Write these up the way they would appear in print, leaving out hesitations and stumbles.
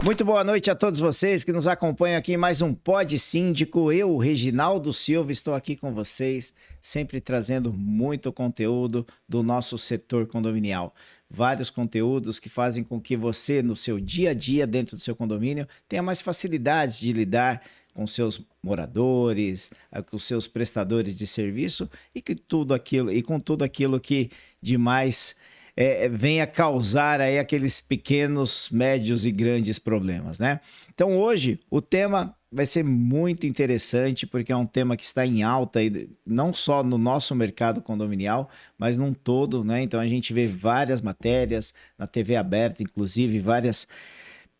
Muito boa noite a todos vocês que nos acompanham aqui em mais um Pod Síndico. Eu, Reginaldo Silva, estou aqui com vocês, sempre trazendo muito conteúdo do nosso setor condominial. Vários conteúdos que fazem com que você, no seu dia a dia dentro do seu condomínio, tenha mais facilidades de lidar com seus moradores, com seus prestadores de serviço e com tudo aquilo que de mais venha causar aí aqueles pequenos, médios e grandes problemas, né? Então hoje o tema vai ser muito interessante porque é um tema que está em alta, não só no nosso mercado condominial, mas num todo, né? Então a gente vê várias matérias na TV aberta, inclusive várias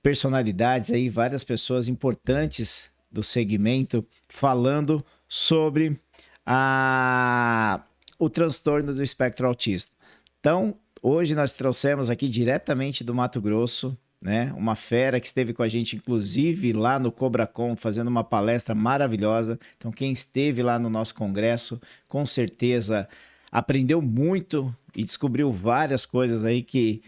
personalidades aí, várias pessoas importantes do segmento falando sobre o transtorno do espectro autista. Então, hoje nós trouxemos aqui diretamente do Mato Grosso, né, uma fera que esteve com a gente, inclusive, lá no Cobracon, fazendo uma palestra maravilhosa. Então, quem esteve lá no nosso congresso, com certeza aprendeu muito e descobriu várias coisas aí que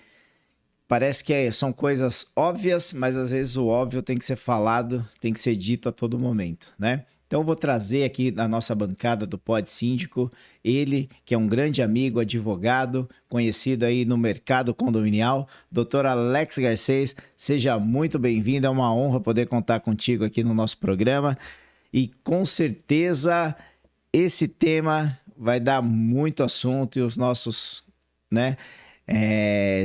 parece que são coisas óbvias, mas às vezes o óbvio tem que ser falado, tem que ser dito a todo momento, né? Então, eu vou trazer aqui na nossa bancada do Pod Síndico, ele que é um grande amigo, advogado, conhecido aí no mercado condominial, Dr. Alex Garcês. Seja muito bem-vindo, é uma honra poder contar contigo aqui no nosso programa. E com certeza esse tema vai dar muito assunto e os nossos, né,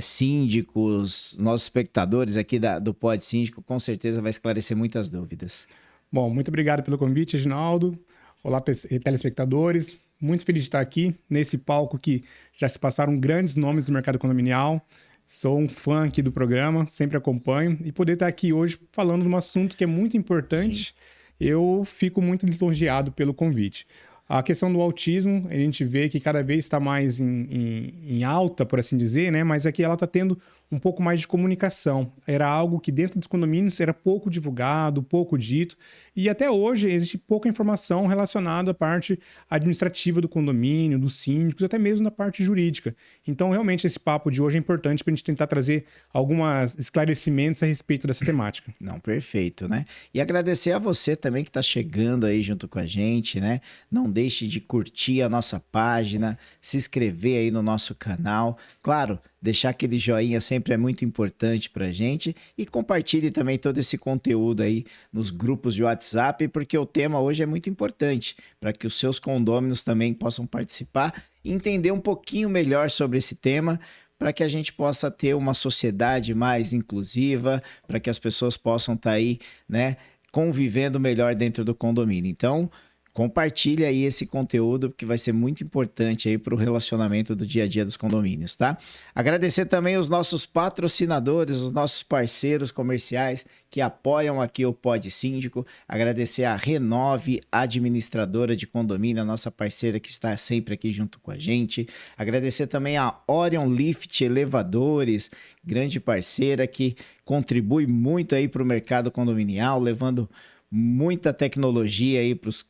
síndicos, nossos espectadores aqui do Pod Síndico, com certeza vai esclarecer muitas dúvidas. Bom, muito obrigado pelo convite, Reginaldo. Olá, telespectadores. Muito feliz de estar aqui nesse palco que já se passaram grandes nomes do mercado condominial. Sou um fã aqui do programa, sempre acompanho. E poder estar aqui hoje falando de um assunto que é muito importante, sim, eu fico muito lisonjeado pelo convite. A questão do autismo, a gente vê que cada vez está mais em alta, por assim dizer, né? Mas aqui ela está tendo um pouco mais de comunicação. Era algo que dentro dos condomínios era pouco divulgado, pouco dito, e até hoje existe pouca informação relacionada à parte administrativa do condomínio, dos síndicos, até mesmo na parte jurídica. Então, realmente, esse papo de hoje é importante para a gente tentar trazer alguns esclarecimentos a respeito dessa temática. Não, perfeito, né? E agradecer a você também que está chegando aí junto com a gente, né? Não deixe de curtir a nossa página, se inscrever aí no nosso canal. Claro, deixar aquele joinha sempre é muito importante para a gente e compartilhe também todo esse conteúdo aí nos grupos de WhatsApp, porque o tema hoje é muito importante para que os seus condôminos também possam participar e entender um pouquinho melhor sobre esse tema, para que a gente possa ter uma sociedade mais inclusiva, para que as pessoas possam estar aí, né, convivendo melhor dentro do condomínio. Então, compartilha aí esse conteúdo, que vai ser muito importante aí para o relacionamento do dia a dia dos condomínios, tá? Agradecer também os nossos patrocinadores, os nossos parceiros comerciais que apoiam aqui o Pod Síndico. Agradecer a Renove, administradora de condomínio, a nossa parceira que está sempre aqui junto com a gente. Agradecer também a Orion Lift Elevadores, grande parceira que contribui muito aí para o mercado condominial, levando muita tecnologia aí para os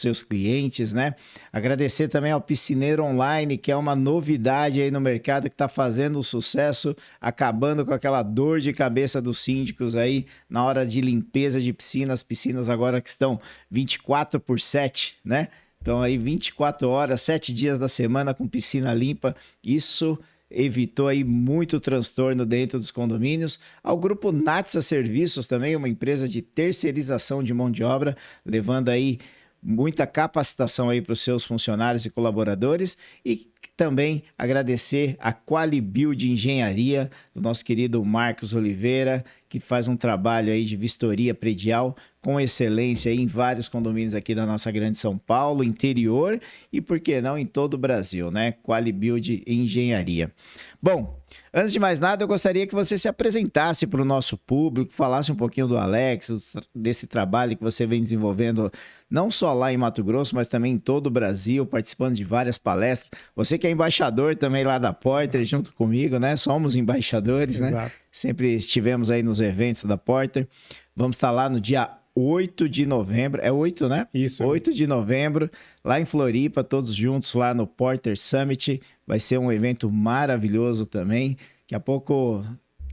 seus clientes, né? Agradecer também ao Piscineiro Online, que é uma novidade aí no mercado que está fazendo sucesso, acabando com aquela dor de cabeça dos síndicos aí na hora de limpeza de piscinas. Piscinas agora que estão 24/7, né? Então aí 24 horas, 7 dias da semana com piscina limpa. Isso evitou aí muito transtorno dentro dos condomínios. Ao grupo Natsa Serviços também, uma empresa de terceirização de mão de obra, levando aí muita capacitação aí para os seus funcionários e colaboradores. E também agradecer a Qualibuild Engenharia, do nosso querido Marcos Oliveira, que faz um trabalho aí de vistoria predial com excelência em vários condomínios aqui da nossa grande São Paulo, interior e, por que não, em todo o Brasil, né? Qualibuild Engenharia. Bom, antes de mais nada, eu gostaria que você se apresentasse para o nosso público, falasse um pouquinho do Alex, desse trabalho que você vem desenvolvendo, não só lá em Mato Grosso, mas também em todo o Brasil, participando de várias palestras. Você que é embaixador também lá da Porter, junto comigo, né? Somos embaixadores, Exato, né? Sempre estivemos aí nos eventos da Porter. Vamos estar lá no dia 8 de novembro, é 8, né? Isso. 8 de novembro, lá em Floripa, todos juntos lá no Porter Summit. Vai ser um evento maravilhoso também. Daqui a pouco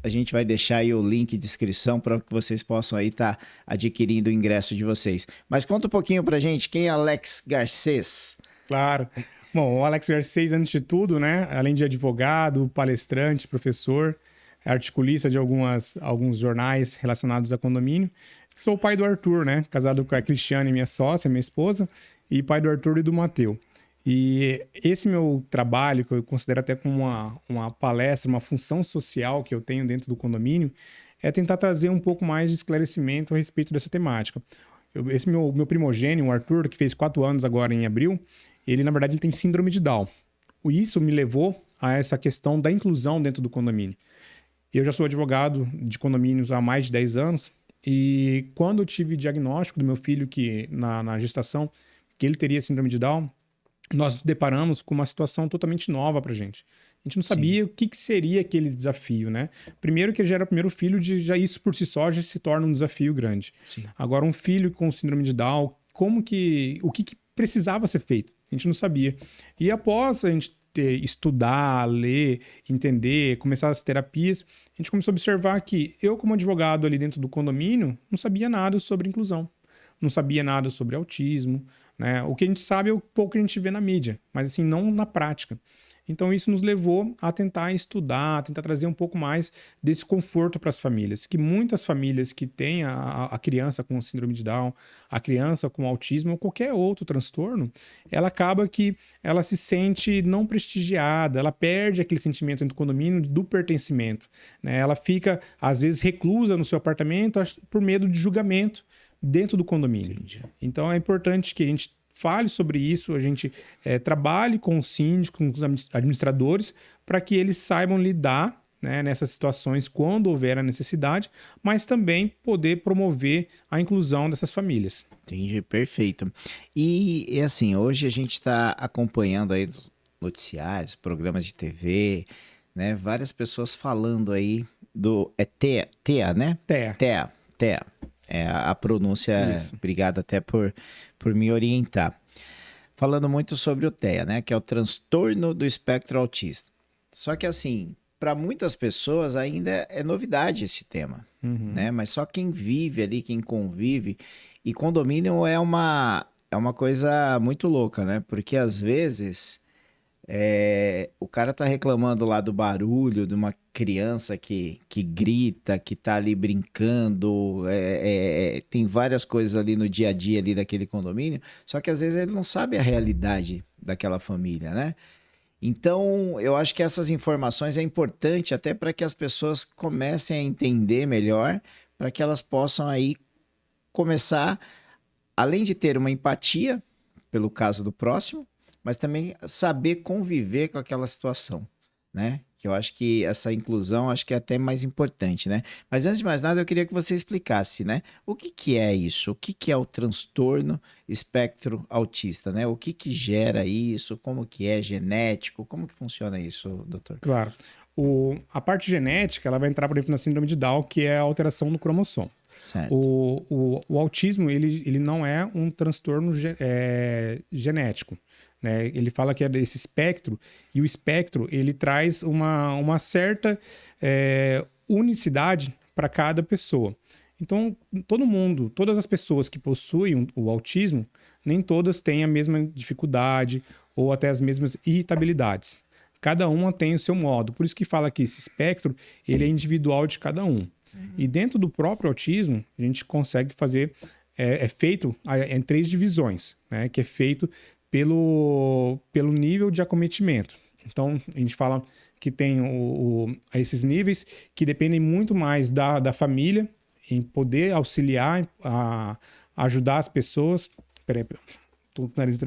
a gente vai deixar aí o link de inscrição para que vocês possam aí estar adquirindo o ingresso de vocês. Mas conta um pouquinho pra gente, quem é Alex Garcês? Claro. Bom, o Alex Garcês, antes de tudo, né? Além de advogado, palestrante, professor, articulista de alguns jornais relacionados a condomínio, sou o pai do Arthur, né? Casado com a Cristiane, minha sócia, minha esposa, e pai do Arthur e do Mateu. E esse meu trabalho, que eu considero até como uma palestra, uma função social que eu tenho dentro do condomínio, é tentar trazer um pouco mais de esclarecimento a respeito dessa temática. Esse meu primogênio, o Arthur, que fez 4 anos agora em abril, ele, na verdade, ele tem síndrome de Down. Isso me levou a essa questão da inclusão dentro do condomínio. Eu já sou advogado de condomínios há mais de 10 anos e quando eu tive diagnóstico do meu filho que na gestação, que ele teria síndrome de Down, nós nos deparamos com uma situação totalmente nova pra gente. A gente não sabia o que seria aquele desafio, né? Primeiro que ele já era o primeiro filho, já isso por si só já se torna um desafio grande. Sim. Agora, um filho com síndrome de Down, o que precisava ser feito? A gente não sabia. E após a gente estudar, ler, entender, começar as terapias, a gente começou a observar que eu, como advogado ali dentro do condomínio, não sabia nada sobre inclusão. Não sabia nada sobre autismo, né? O que a gente sabe é o pouco que a gente vê na mídia, mas assim, não na prática. Então isso nos levou a tentar estudar, a tentar trazer um pouco mais desse conforto para as famílias, que muitas famílias que têm a criança com síndrome de Down, a criança com autismo ou qualquer outro transtorno, ela acaba que ela se sente não prestigiada, ela perde aquele sentimento dentro do condomínio do pertencimento, né? Ela fica, às vezes, reclusa no seu apartamento por medo de julgamento dentro do condomínio. Entendi. Então é importante que a gente fale sobre isso, a gente trabalhe com os síndicos, com os administradores, para que eles saibam lidar, né, nessas situações quando houver a necessidade, mas também poder promover a inclusão dessas famílias. Entendi, perfeito. E assim, hoje a gente está acompanhando aí os noticiários, programas de TV, né? Várias pessoas falando aí é TEA, né? TEA. TEA. É a pronúncia, Isso. obrigado até por me orientar. Falando muito sobre o TEA, né? Que é o transtorno do espectro autista. Só que assim, para muitas pessoas ainda é novidade esse tema, né? Mas só quem vive ali, quem convive, e condomínio é uma coisa muito louca, né? Porque às vezes o cara tá reclamando lá do barulho de uma criança que grita, que tá ali brincando, tem várias coisas ali no dia a dia ali daquele condomínio, só que às vezes ele não sabe a realidade daquela família, né? Então, eu acho que essas informações é importante até para que as pessoas comecem a entender melhor, para que elas possam aí começar, além de ter uma empatia pelo caso do próximo, mas também saber conviver com aquela situação, né? Que eu acho que essa inclusão acho que é até mais importante, né? Mas antes de mais nada, eu queria que você explicasse, né? O que é isso? O que é o transtorno espectro autista, né? O que gera isso? Como que é genético? Como que funciona isso, doutor? Claro. A parte genética, ela vai entrar, por exemplo, na síndrome de Down, que é a alteração no cromossomo. Certo. O autismo, ele não é um transtorno genético, né? Ele fala que é desse espectro, e o espectro, ele traz uma certa unicidade para cada pessoa. Então, todas as pessoas que possuem o autismo, nem todas têm a mesma dificuldade ou até as mesmas irritabilidades. Cada uma tem o seu modo. Por isso que fala que esse espectro, ele é individual de cada um. E dentro do próprio autismo, a gente consegue fazer, é feito em 3 divisões, né? Que é feito pelo nível de acometimento. Então, a gente fala que tem esses níveis que dependem muito mais da família em poder auxiliar, ajudar as pessoas. Peraí, tô com o nariz...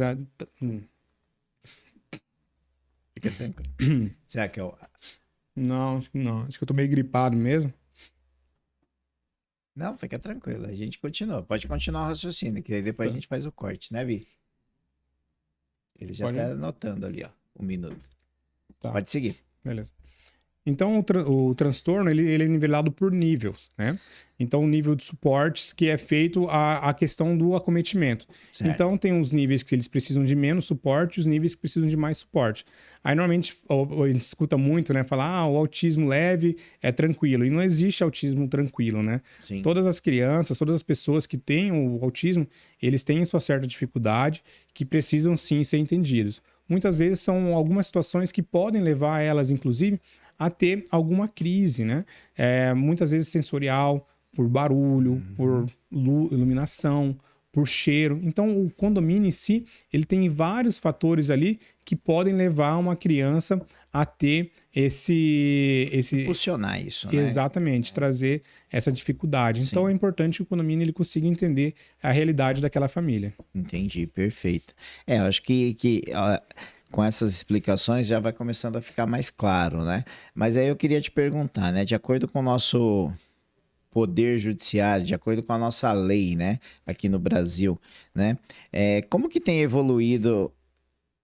Fica tranquilo. Será que eu... Não, acho que não. Acho que eu tô meio gripado mesmo. Não, fica tranquilo. A gente continua. Pode continuar o raciocínio, que aí depois a gente faz o corte, né, Vi? Ele já Pode. tá anotando ali, ó. 1 minuto. Tá. Pode seguir. Beleza. Então, o transtorno, ele é nivelado por níveis, né? Então, o nível de suportes que é feito a questão do acometimento. Certo. Então, tem os níveis que eles precisam de menos suporte e os níveis que precisam de mais suporte. Aí, normalmente, a gente escuta muito, né? Falar, o autismo leve é tranquilo. E não existe autismo tranquilo, né? Sim. Todas as crianças, todas as pessoas que têm o autismo, eles têm sua certa dificuldade que precisam, sim, ser entendidos. Muitas vezes são algumas situações que podem levar elas, inclusive, a ter alguma crise, né? Muitas vezes sensorial, por barulho, por iluminação, por cheiro. Então, o condomínio em si, ele tem vários fatores ali que podem levar uma criança a ter esse Impulsionar isso, né? exatamente, trazer essa dificuldade. Sim. Então, é importante que o condomínio ele consiga entender a realidade daquela família. Entendi, perfeito. Eu acho que com essas explicações já vai começando a ficar mais claro, né? Mas aí eu queria te perguntar, né? De acordo com o nosso poder judiciário, de acordo com a nossa lei, né? Aqui no Brasil, né? Como que tem evoluído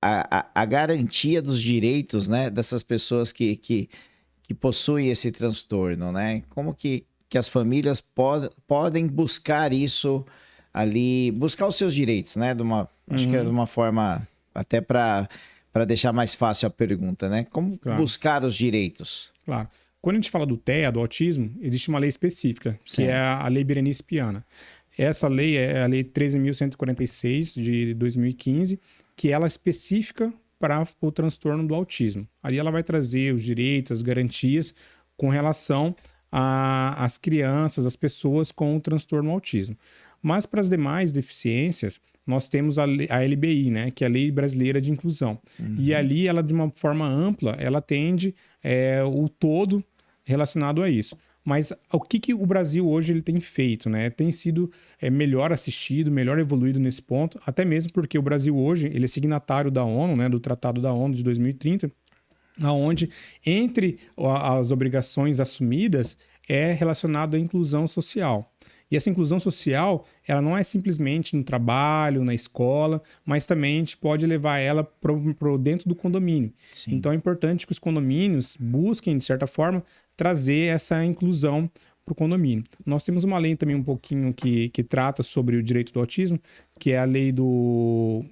a garantia dos direitos, né? Dessas pessoas que possuem esse transtorno, né? Como que as famílias podem buscar isso ali, buscar os seus direitos, né? Acho que é de uma forma até para deixar mais fácil a pergunta, né? Como buscar os direitos? Claro. Quando a gente fala do TEA, do autismo, existe uma lei específica, que é a Lei Berenice Piana. Essa lei é a Lei 13.146 de 2015, que ela é específica para o transtorno do autismo. Ali ela vai trazer os direitos, as garantias com relação às crianças, às pessoas com o transtorno autismo. Mas para as demais deficiências, nós temos a LBI, né, que é a Lei Brasileira de Inclusão. E ali, ela de uma forma ampla, ela atende o todo relacionado a isso. Mas o que o Brasil hoje ele tem feito, né? Tem sido melhor assistido, melhor evoluído nesse ponto, até mesmo porque o Brasil hoje ele é signatário da ONU, né, do Tratado da ONU de 2030, onde entre as obrigações assumidas é relacionado à inclusão social. E essa inclusão social, ela não é simplesmente no trabalho, na escola, mas também a gente pode levar ela para dentro do condomínio. Sim. Então é importante que os condomínios busquem, de certa forma, trazer essa inclusão para o condomínio. Nós temos uma lei também um pouquinho que trata sobre o direito do autismo, que é a lei do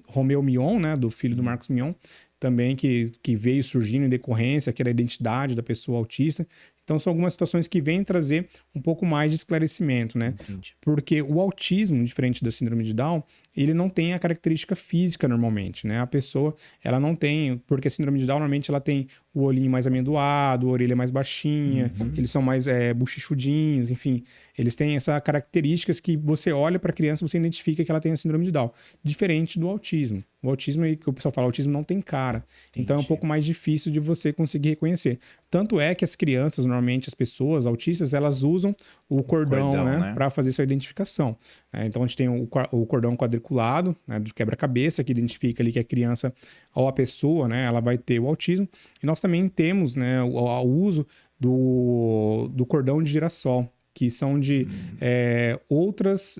Romeu Mion, né, do filho do Marcos Mion, também que veio surgindo em decorrência, que era a identidade da pessoa autista. Então, são algumas situações que vêm trazer um pouco mais de esclarecimento, né? Entendi. Porque o autismo, diferente da síndrome de Down, ele não tem a característica física normalmente, né? A pessoa, ela não tem... Porque a síndrome de Down, normalmente, ela tem o olhinho mais amendoado, a orelha mais baixinha, eles são mais bochichudinhos, enfim. Eles têm essas características que você olha para a criança, você identifica que ela tem a síndrome de Down. Diferente do autismo. O autismo, que o pessoal fala, o autismo não tem cara. Entendi. Então, é um pouco mais difícil de você conseguir reconhecer. Tanto é que as crianças, normalmente as pessoas autistas, elas usam o cordão, né? Para fazer sua identificação. Então, a gente tem o cordão quadriculado, né, de quebra-cabeça, que identifica ali que a criança ou a pessoa, né, ela vai ter o autismo. E nós também temos, né, o uso do cordão de girassol, que são de outras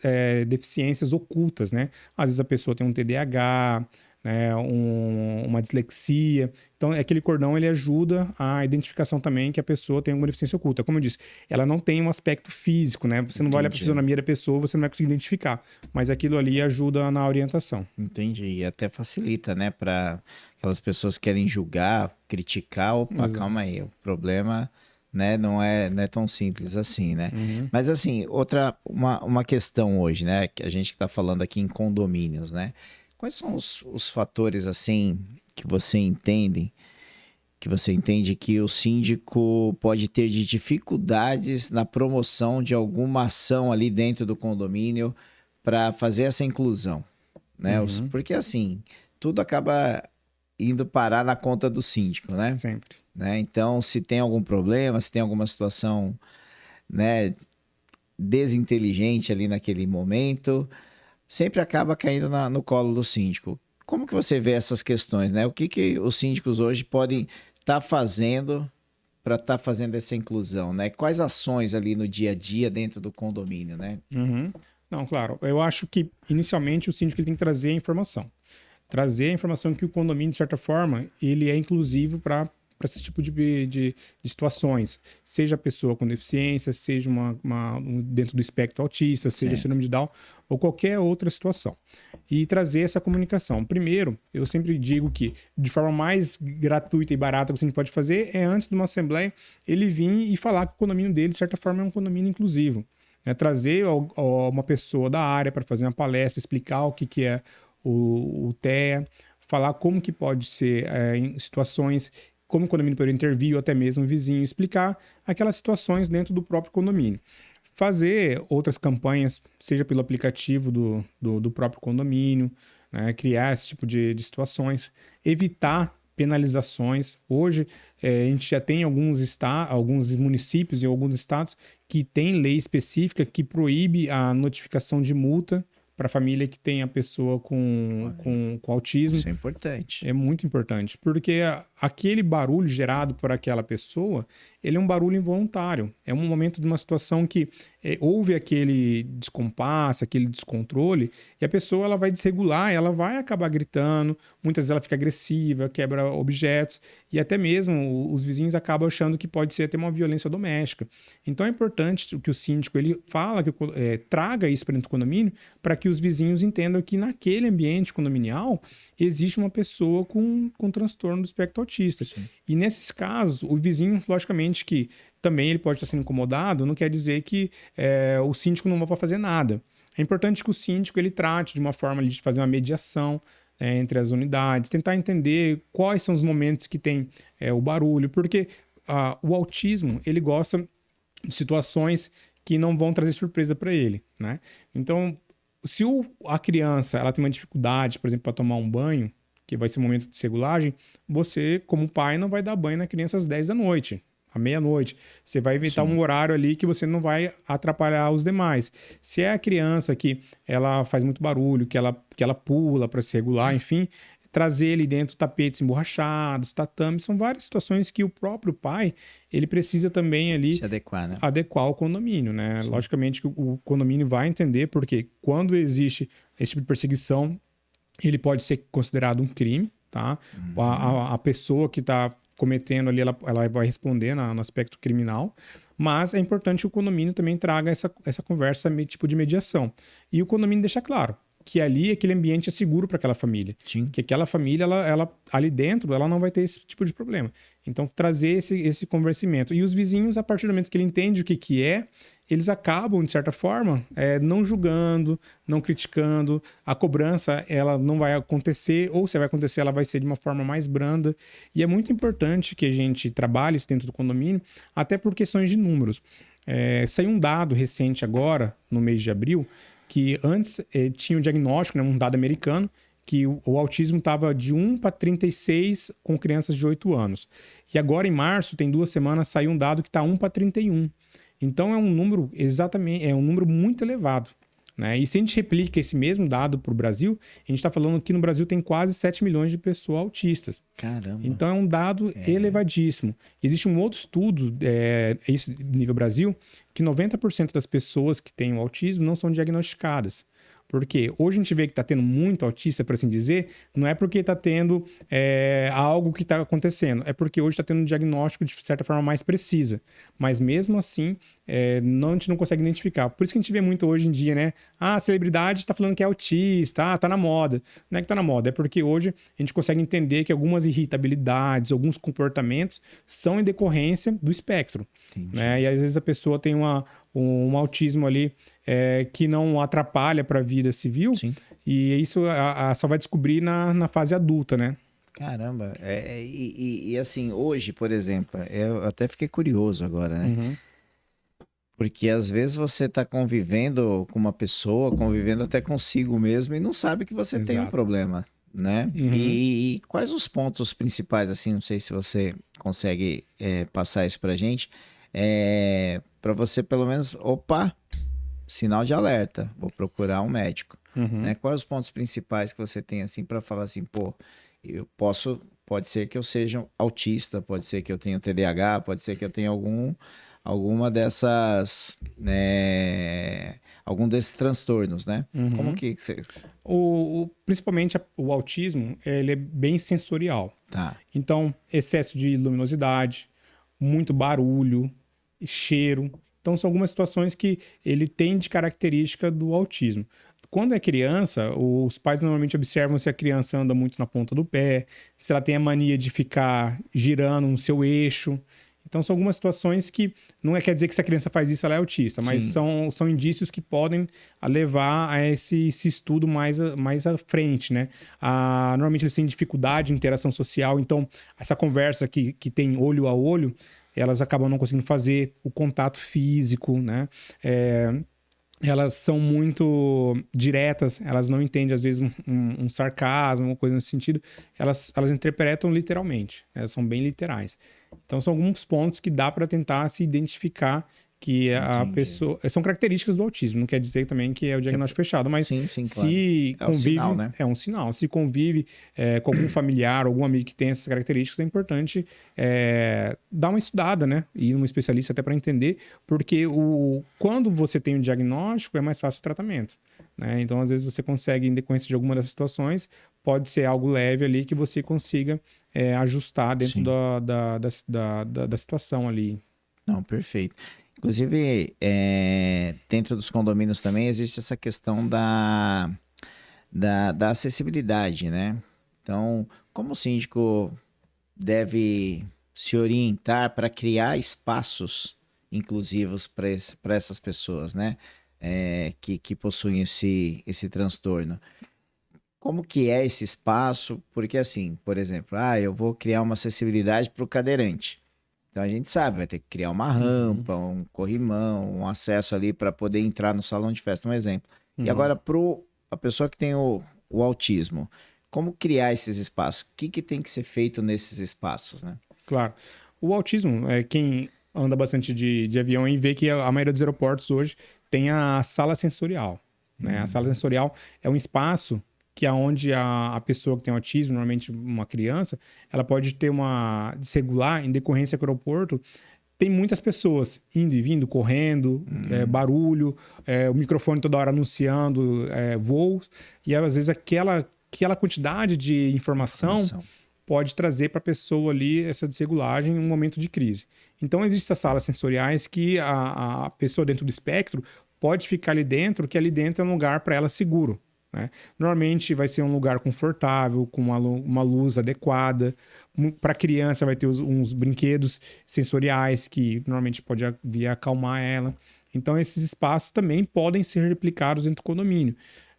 deficiências ocultas, né? Às vezes a pessoa tem um TDAH, né, uma dislexia. Então, aquele cordão ele ajuda a identificação também que a pessoa tem uma deficiência oculta. Como eu disse, ela não tem um aspecto físico, né? Você não vai olhar para a fisionomia da pessoa, você não vai conseguir identificar. Mas aquilo ali ajuda na orientação. Entendi. E até facilita, né? Para aquelas pessoas que querem julgar, criticar. Opa, calma aí, o problema... Né? Não é tão simples assim, né? Mas assim, uma questão hoje, né? Que a gente está falando aqui em condomínios, né? Quais são os fatores assim que você entende que o síndico pode ter de dificuldades na promoção de alguma ação ali dentro do condomínio para fazer essa inclusão, né? Porque assim, tudo acaba indo parar na conta do síndico, né? Sempre. Né? Então, se tem algum problema, se tem alguma situação, né, desinteligente ali naquele momento, sempre acaba caindo no colo do síndico. Como que você vê essas questões, né? O que os síndicos hoje podem estar fazendo para estar fazendo essa inclusão, né? Quais ações ali no dia a dia dentro do condomínio, né? Não, claro. Eu acho que, inicialmente, o síndico ele tem que trazer a informação. Trazer a informação que o condomínio, de certa forma, ele é inclusivo para para esse tipo de situações. Seja a pessoa com deficiência, seja dentro do espectro autista, seja síndrome de Down, ou qualquer outra situação. E trazer essa comunicação. Primeiro, eu sempre digo que, de forma mais gratuita e barata que a gente pode fazer, é antes de uma assembleia, ele vir e falar que o condomínio dele, de certa forma, é um condomínio inclusivo. Trazer uma pessoa da área para fazer uma palestra, explicar o que é o TEA, falar como que pode ser em situações, como o condomínio poderia intervir, ou até mesmo o vizinho, explicar aquelas situações dentro do próprio condomínio. Fazer outras campanhas, seja pelo aplicativo do próprio condomínio, né? Criar esse tipo de situações, evitar penalizações. Hoje, a gente já tem alguns municípios e alguns estados que têm lei específica que proíbe a notificação de multa para a família que tem a pessoa com autismo. Isso é importante. É muito importante, porque aquele barulho gerado por aquela pessoa, ele é um barulho involuntário. É um momento de uma situação que houve aquele descompasso, aquele descontrole, e a pessoa ela vai desregular, ela vai acabar gritando, muitas vezes ela fica agressiva, quebra objetos, e até mesmo os vizinhos acabam achando que pode ser até uma violência doméstica. Então é importante que o síndico ele fala, traga isso para dentro do condomínio, para que os vizinhos entendam que naquele ambiente condominial existe uma pessoa com transtorno do espectro autista. Sim. E nesses casos, o vizinho, logicamente que também ele pode estar sendo incomodado, não quer dizer que o síndico não vai fazer nada. É importante que o síndico ele trate de uma forma de fazer uma mediação entre as unidades, tentar entender quais são os momentos que tem o barulho, porque o autismo ele gosta de situações que não vão trazer surpresa para ele, né? Então, se a criança ela tem uma dificuldade, por exemplo, para tomar um banho, que vai ser um momento de regulagem, você, como pai, não vai dar banho na criança às 10 da noite, à meia-noite. Você vai inventar um horário ali que você não vai atrapalhar os demais. Se é a criança que ela faz muito barulho, que ela pula para se regular, enfim, trazer ali dentro tapetes emborrachados, tatames, são várias situações que o próprio pai, ele precisa também ali se adequar, né? Adequar ao condomínio, né? Sim. Logicamente que o condomínio vai entender, porque quando existe esse tipo de perseguição, ele pode ser considerado um crime, tá? A pessoa que está cometendo ali, ela vai responder no aspecto criminal, mas é importante que o condomínio também traga essa conversa, tipo de mediação. E o condomínio deixa claro que ali aquele ambiente é seguro para aquela família. Sim. Que aquela família, ela ali dentro, ela não vai ter esse tipo de problema. Então, trazer esse convencimento. E os vizinhos, a partir do momento que ele entende o que é, eles acabam, de certa forma, não julgando, não criticando. A cobrança, ela não vai acontecer, ou se vai acontecer, ela vai ser de uma forma mais branda. E é muito importante que a gente trabalhe isso dentro do condomínio, até por questões de números. Saiu um dado recente agora, no mês de abril, que antes tinha um diagnóstico, né, um dado americano, que o autismo estava de 1 para 36 com crianças de 8 anos. E agora, em março, tem 2 semanas, saiu um dado que está 1 para 31. Então, é um número muito elevado. Né? E se a gente replica esse mesmo dado para o Brasil, a gente está falando que no Brasil tem quase 7 milhões de pessoas autistas. Caramba! Então é um dado elevadíssimo. Existe um outro estudo, isso nível Brasil, que 90% das pessoas que têm o autismo não são diagnosticadas. Porque hoje a gente vê que está tendo muito autista, por assim dizer, não é porque está tendo algo que está acontecendo, é porque hoje está tendo um diagnóstico de certa forma mais precisa. Mas mesmo assim, a gente não consegue identificar. Por isso que a gente vê muito hoje em dia, né? A celebridade está falando que é autista, tá na moda. Não é que tá na moda, é porque hoje a gente consegue entender que algumas irritabilidades, alguns comportamentos são em decorrência do espectro. Né? E às vezes a pessoa tem um autismo ali que não atrapalha para a vida civil. Sim. E isso só vai descobrir na fase adulta, né? Caramba. E assim, hoje, por exemplo, eu até fiquei curioso agora, né? Uhum. Porque às vezes você está convivendo com uma pessoa, convivendo até consigo mesmo e não sabe que você tem um problema, né? Uhum. E quais os pontos principais, assim, não sei se você consegue passar isso pra gente, para você pelo menos, sinal de alerta, vou procurar um médico. Uhum. Né? Quais os pontos principais que você tem assim para falar assim, pode ser que eu seja autista, pode ser que eu tenha TDAH, pode ser que eu tenha alguma dessas algum desses transtornos, né? Como que você... Principalmente o autismo, ele é bem sensorial. Tá. Então, excesso de luminosidade, muito barulho, cheiro. Então, são algumas situações que ele tem de característica do autismo. Quando é criança, os pais normalmente observam se a criança anda muito na ponta do pé, se ela tem a mania de ficar girando no seu eixo. Então, são algumas situações que não quer dizer que se a criança faz isso, ela é autista, mas são indícios que podem levar a esse estudo mais à frente, né? Normalmente eles têm dificuldade em interação social, então essa conversa que tem olho a olho, elas acabam não conseguindo fazer o contato físico, né? Elas são muito diretas, elas não entendem, às vezes, um sarcasmo, uma coisa nesse sentido. Elas interpretam literalmente, elas são bem literais. Então, são alguns pontos que dá para tentar se identificar que a pessoa... São características do autismo, não quer dizer também que é o diagnóstico fechado, mas sim, claro. se É convive... um sinal, né? É um sinal. Se convive com algum familiar, algum amigo que tem essas características, é importante dar uma estudada, né? Ir num especialista até para entender, porque quando você tem um diagnóstico, é mais fácil o tratamento, né? Então, às vezes, você consegue, em decorrência de alguma dessas situações, pode ser algo leve ali que você consiga ajustar dentro da situação ali. Não, perfeito. Inclusive, dentro dos condomínios também existe essa questão da acessibilidade, né? Então, como o síndico deve se orientar para criar espaços inclusivos para essas pessoas, né? Que possuem esse transtorno. Como que é esse espaço? Porque assim, por exemplo, eu vou criar uma acessibilidade para o cadeirante. Então a gente sabe, vai ter que criar uma rampa, um corrimão, um acesso ali para poder entrar no salão de festa, um exemplo. E agora, para a pessoa que tem o autismo, como criar esses espaços? O que tem que ser feito nesses espaços, né? Claro. O autismo, quem anda bastante de avião e vê que a maioria dos aeroportos hoje tem a sala sensorial, né? A sala sensorial é um espaço que é onde a pessoa que tem autismo, normalmente uma criança, ela pode ter uma desregular em decorrência que o aeroporto tem muitas pessoas indo e vindo, correndo, barulho, o microfone toda hora anunciando voos, e às vezes aquela quantidade de informação pode trazer para a pessoa ali essa desregulagem em um momento de crise. Então, existem essas salas sensoriais que a pessoa dentro do espectro pode ficar ali dentro, que ali dentro é um lugar para ela seguro, né? Normalmente vai ser um lugar confortável, com uma luz adequada. Para criança vai ter uns brinquedos sensoriais que normalmente pode vir a acalmar ela. Então esses espaços também podem ser replicados dentro do condomínio.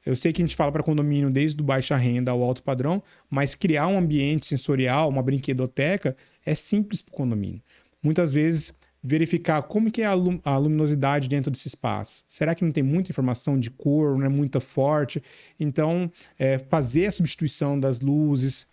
Eu sei que a gente fala para condomínio desde o baixa renda ao alto padrão, mas criar um ambiente sensorial, uma brinquedoteca, é simples para o condomínio. Muitas vezes verificar como que é a luminosidade dentro desse espaço. Será que não tem muita informação de cor, não é muito forte? Então, fazer a substituição das luzes,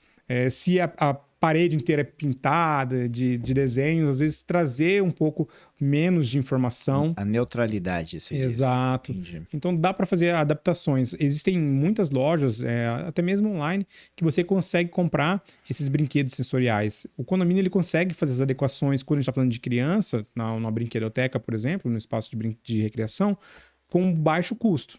se a parede inteira é pintada de desenhos, às vezes trazer um pouco menos de informação. A neutralidade, você diz. Exato. Entendi. Então dá para fazer adaptações. Existem muitas lojas, até mesmo online, que você consegue comprar esses brinquedos sensoriais. O condomínio ele consegue fazer as adequações quando a gente está falando de criança, na brinquedoteca, por exemplo, no espaço de recreação, com baixo custo.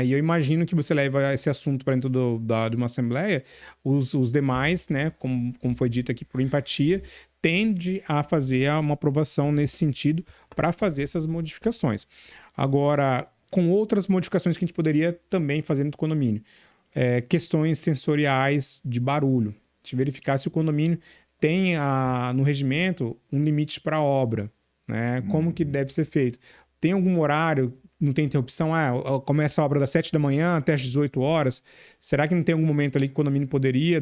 E eu imagino que você leva esse assunto para dentro de uma assembleia, os demais, né, como foi dito aqui por empatia, tende a fazer uma aprovação nesse sentido para fazer essas modificações. Agora, com outras modificações que a gente poderia também fazer no condomínio, questões sensoriais de barulho. A gente verificar se o condomínio tem no regimento um limite para a obra, né? Como que deve ser feito. Tem algum horário... Não tem interrupção? Começa a obra das 7 da manhã até as 18 horas. Será que não tem algum momento ali que o condomínio poderia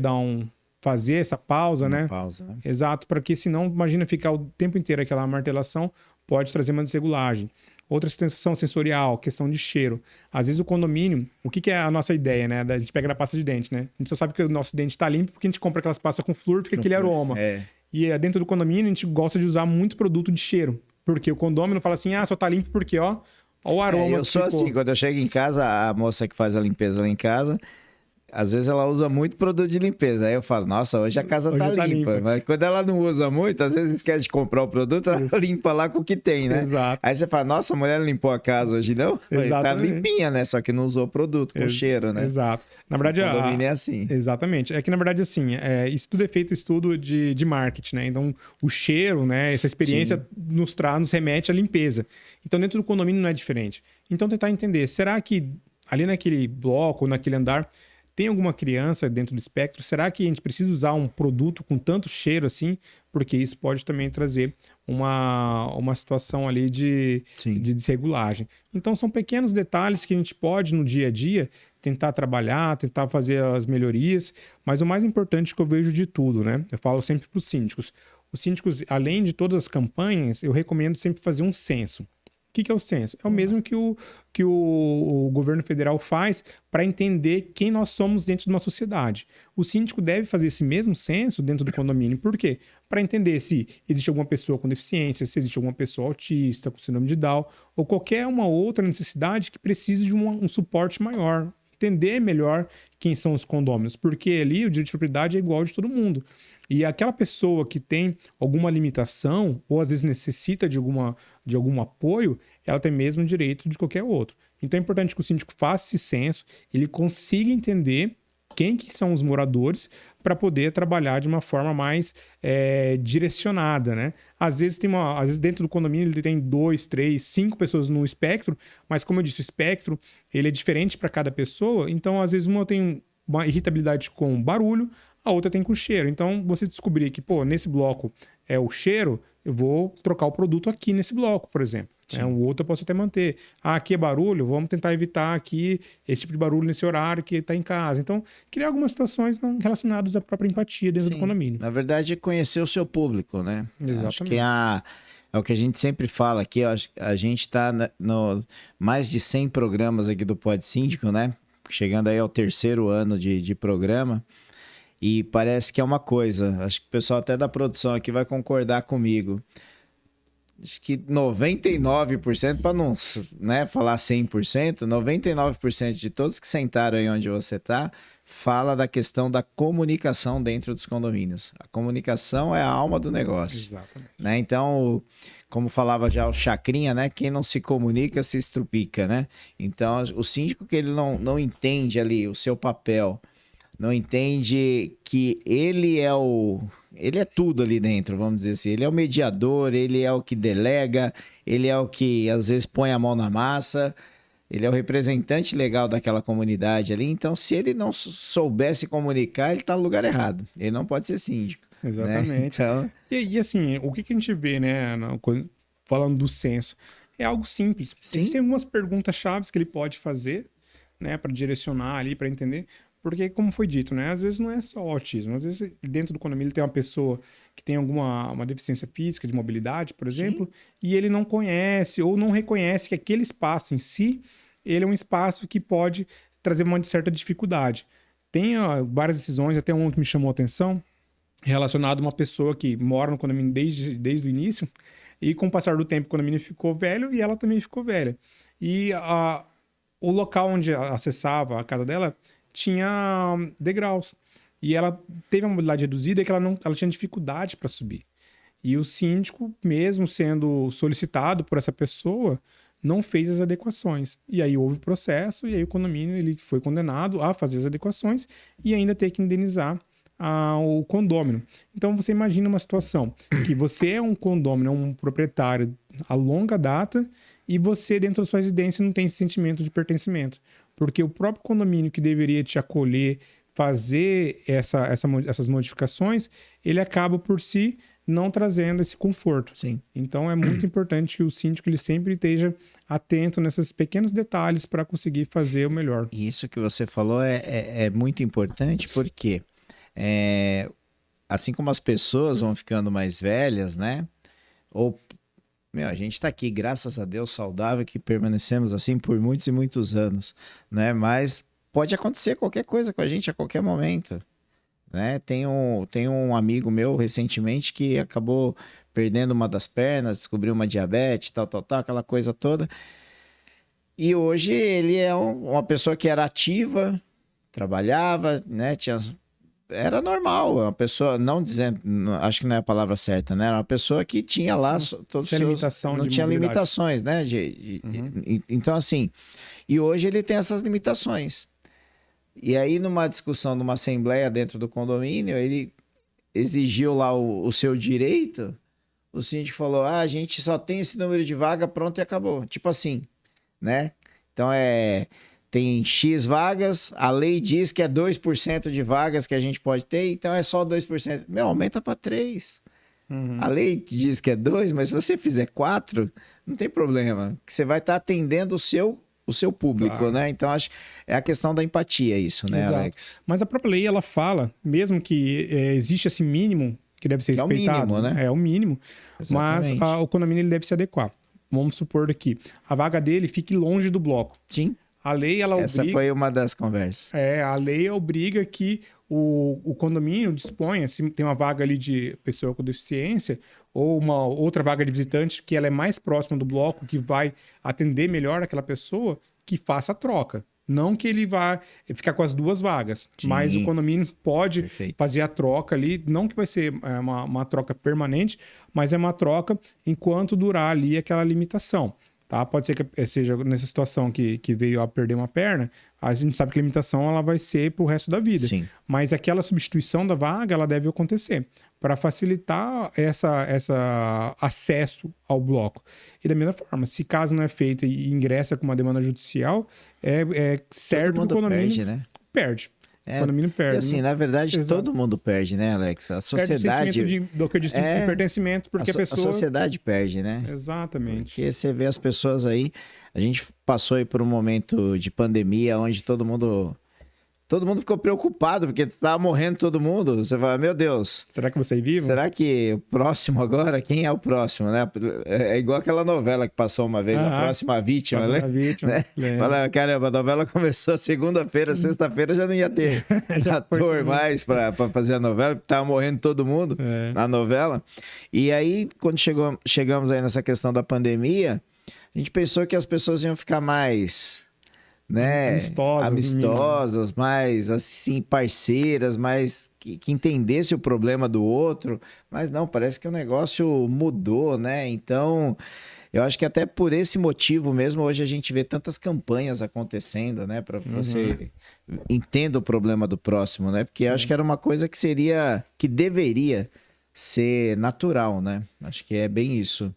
fazer essa pausa, né? Pausa, né? Exato, porque senão, imagina ficar o tempo inteiro aquela martelação, pode trazer uma desregulagem. Outra situação sensorial, questão de cheiro. Às vezes o condomínio, o que é a nossa ideia, né? A gente pega na pasta de dente, né? A gente só sabe que o nosso dente está limpo porque a gente compra aquelas pastas com flúor, fica aquele aroma. E dentro do condomínio a gente gosta de usar muito produto de cheiro. Porque o condômino fala assim, só tá limpo porque, ó, o aroma. Eu sou assim, quando eu chego em casa, a moça que faz a limpeza lá em casa, às vezes ela usa muito produto de limpeza. Aí eu falo, nossa, hoje a casa Hoje tá tá limpa. limpa. Mas quando ela não usa muito, às vezes esquece de comprar o produto, ela limpa lá com o que tem, né? Exato. Aí você fala, nossa, a mulher limpou a casa hoje, não? Tá Exatamente. limpinha, né? Só que não usou produto com cheiro, né? Exato. Na verdade, O condomínio é assim. Exatamente. É que, na verdade, assim, isso tudo é feito estudo de marketing, né? Então, o cheiro, né? Essa experiência nos remete à limpeza. Então, dentro do condomínio não é diferente. Então, tentar entender, será que ali naquele bloco, ou naquele andar, tem alguma criança dentro do espectro? Será que a gente precisa usar um produto com tanto cheiro assim? Porque isso pode também trazer uma situação ali de desregulagem. Então, são pequenos detalhes que a gente pode, no dia a dia, tentar trabalhar, tentar fazer as melhorias. Mas o mais importante que eu vejo de tudo, né? Eu falo sempre para os síndicos. Os síndicos, além de todas as campanhas, eu recomendo sempre fazer um censo. O que é o censo? É o mesmo que o governo federal faz para entender quem nós somos dentro de uma sociedade. O síndico deve fazer esse mesmo censo dentro do condomínio. Por quê? Para entender se existe alguma pessoa com deficiência, se existe alguma pessoa autista, com síndrome de Down, ou qualquer uma outra necessidade que precise de um suporte maior. Entender melhor quem são os condôminos, porque ali o direito de propriedade é igual de todo mundo. E aquela pessoa que tem alguma limitação, ou às vezes necessita de algum apoio, ela tem mesmo direito de qualquer outro. Então é importante que o síndico faça esse censo, ele consiga entender quem que são os moradores para poder trabalhar de uma forma mais direcionada, né? Às vezes dentro do condomínio ele tem 2, 3, 5 pessoas no espectro, mas como eu disse, o espectro ele é diferente para cada pessoa, então às vezes uma tem uma irritabilidade com barulho, a outra tem com cheiro. Então, você descobrir que, nesse bloco é o cheiro, eu vou trocar o produto aqui nesse bloco, por exemplo. O outro eu posso até manter. Aqui é barulho, vamos tentar evitar aqui esse tipo de barulho nesse horário que está em casa. Então, criar algumas situações relacionadas à própria empatia dentro do condomínio. Na verdade, é conhecer o seu público, né? Exatamente. Acho que é o que a gente sempre fala aqui. A gente está no mais de 100 programas aqui do Pod Síndico, né? Chegando aí ao 3º ano de programa. E parece que é uma coisa, acho que o pessoal até da produção aqui vai concordar comigo. Acho que 99%, para não falar 100%, 99% de todos que sentaram aí onde você está, fala da questão da comunicação dentro dos condomínios. A comunicação é a alma do negócio. Exatamente. Né? Então, como falava já o Chacrinha, né? Quem não se comunica se estrupica, né? Então, o síndico que ele não entende ali o seu papel, não entende que ele é tudo ali dentro, vamos dizer assim. Ele é o mediador, ele é o que delega, ele é o que às vezes põe a mão na massa, ele é o representante legal daquela comunidade ali. Então, se ele não soubesse comunicar, ele está no lugar errado. Ele não pode ser síndico. Exatamente. Né? Então... E assim, o que a gente vê, né, falando do censo, é algo simples. Existem algumas perguntas chaves que ele pode fazer, né, para direcionar ali, para entender. Porque, como foi dito, né? Às vezes não é só o autismo. Às vezes, dentro do condomínio, ele tem uma pessoa que tem uma deficiência física, de mobilidade, por exemplo, e ele não conhece ou não reconhece que aquele espaço em si, ele é um espaço que pode trazer uma certa dificuldade. Tem várias decisões, até um que me chamou a atenção, relacionado a uma pessoa que mora no condomínio desde o início, e com o passar do tempo, o condomínio ficou velho e ela também ficou velha. E o local onde acessava a casa dela tinha degraus. E ela teve uma mobilidade reduzida e que ela tinha dificuldade para subir. E o síndico, mesmo sendo solicitado por essa pessoa, não fez as adequações. E aí houve o processo, e aí o condomínio ele foi condenado a fazer as adequações e ainda ter que indenizar o condômino. Então você imagina uma situação que você é um condômino, um proprietário a longa data, e você dentro da sua residência não tem esse sentimento de pertencimento. Porque o próprio condomínio que deveria te acolher, fazer essas modificações, ele acaba por si não trazendo esse conforto. Sim. Então é muito importante que o síndico ele sempre esteja atento nesses pequenos detalhes para conseguir fazer o melhor. Isso que você falou é muito importante porque assim como as pessoas vão ficando mais velhas, né? A gente está aqui, graças a Deus, saudável, que permanecemos assim por muitos e muitos anos, né? Mas pode acontecer qualquer coisa com a gente a qualquer momento, né? Tem um amigo meu recentemente que acabou perdendo uma das pernas, descobriu uma diabetes, tal, aquela coisa toda. E hoje ele é uma pessoa que era ativa, trabalhava, né? Era normal, uma pessoa, não dizendo, acho que não é a palavra certa, né? Era uma pessoa que tinha lá todos os seus... Não tinha limitações, né? Então, assim, e hoje ele tem essas limitações. E aí, numa discussão, numa assembleia dentro do condomínio, ele exigiu lá o seu direito, o síndico falou, a gente só tem esse número de vaga, pronto e acabou. Tipo assim, né? Então, tem X vagas, a lei diz que é 2% de vagas que a gente pode ter, então é só 2%. Meu, aumenta para 3%. A lei diz que é 2%, mas se você fizer 4%, não tem problema, que você vai estar atendendo o seu público, claro, né? Então, acho é a questão da empatia isso, né, exato, Alex? Mas a própria lei, ela fala, mesmo que existe esse mínimo que deve ser que respeitado, é o mínimo, né? É o mínimo, exatamente, mas o condomínio ele deve se adequar. Vamos supor que a vaga dele fique longe do bloco. Sim. A lei, ela Essa obriga... foi uma das conversas. A lei obriga que o condomínio disponha, se tem uma vaga ali de pessoa com deficiência ou uma outra vaga de visitante que ela é mais próxima do bloco, que vai atender melhor aquela pessoa, que faça a troca. Não que ele vá ficar com as duas vagas, sim, mas o condomínio pode perfeito, fazer a troca ali, não que vai ser uma troca permanente, mas é uma troca enquanto durar ali aquela limitação. Tá? Pode ser que seja nessa situação que veio a perder uma perna, a gente sabe que a limitação ela vai ser pro resto da vida. Sim. Mas aquela substituição da vaga, ela deve acontecer para facilitar essa acesso ao bloco. E da mesma forma, se caso não é feito e ingressa com uma demanda judicial, é certo que o condomínio perde, né? Perde. O condomínio perde. E assim, na verdade, exato, todo mundo perde, né, Alex? A sociedade... Perde o sentimento de pertencimento, porque a pessoa... A sociedade perde, né? Exatamente. Porque você vê as pessoas aí... A gente passou aí por um momento de pandemia onde todo mundo ficou preocupado, porque tava morrendo todo mundo. Você fala, meu Deus... Será que você é vivo? Será que o próximo agora, quem é o próximo, né? É igual aquela novela que passou uma vez, A Próxima Vítima, né? Fala, caramba, a novela começou segunda-feira, sexta-feira já não ia ter ator mais pra fazer a novela, porque tava morrendo todo mundo na novela. E aí, quando chegamos aí nessa questão da pandemia, a gente pensou que as pessoas iam ficar mais... né? Amistosas, mais assim, parceiras, mais que entendesse o problema do outro, mas não, parece que o negócio mudou, né? Então, eu acho que até por esse motivo mesmo, hoje a gente vê tantas campanhas acontecendo, né? Para você entenda o problema do próximo, né? Porque eu acho que era uma coisa que deveria ser natural, né? Acho que é bem isso.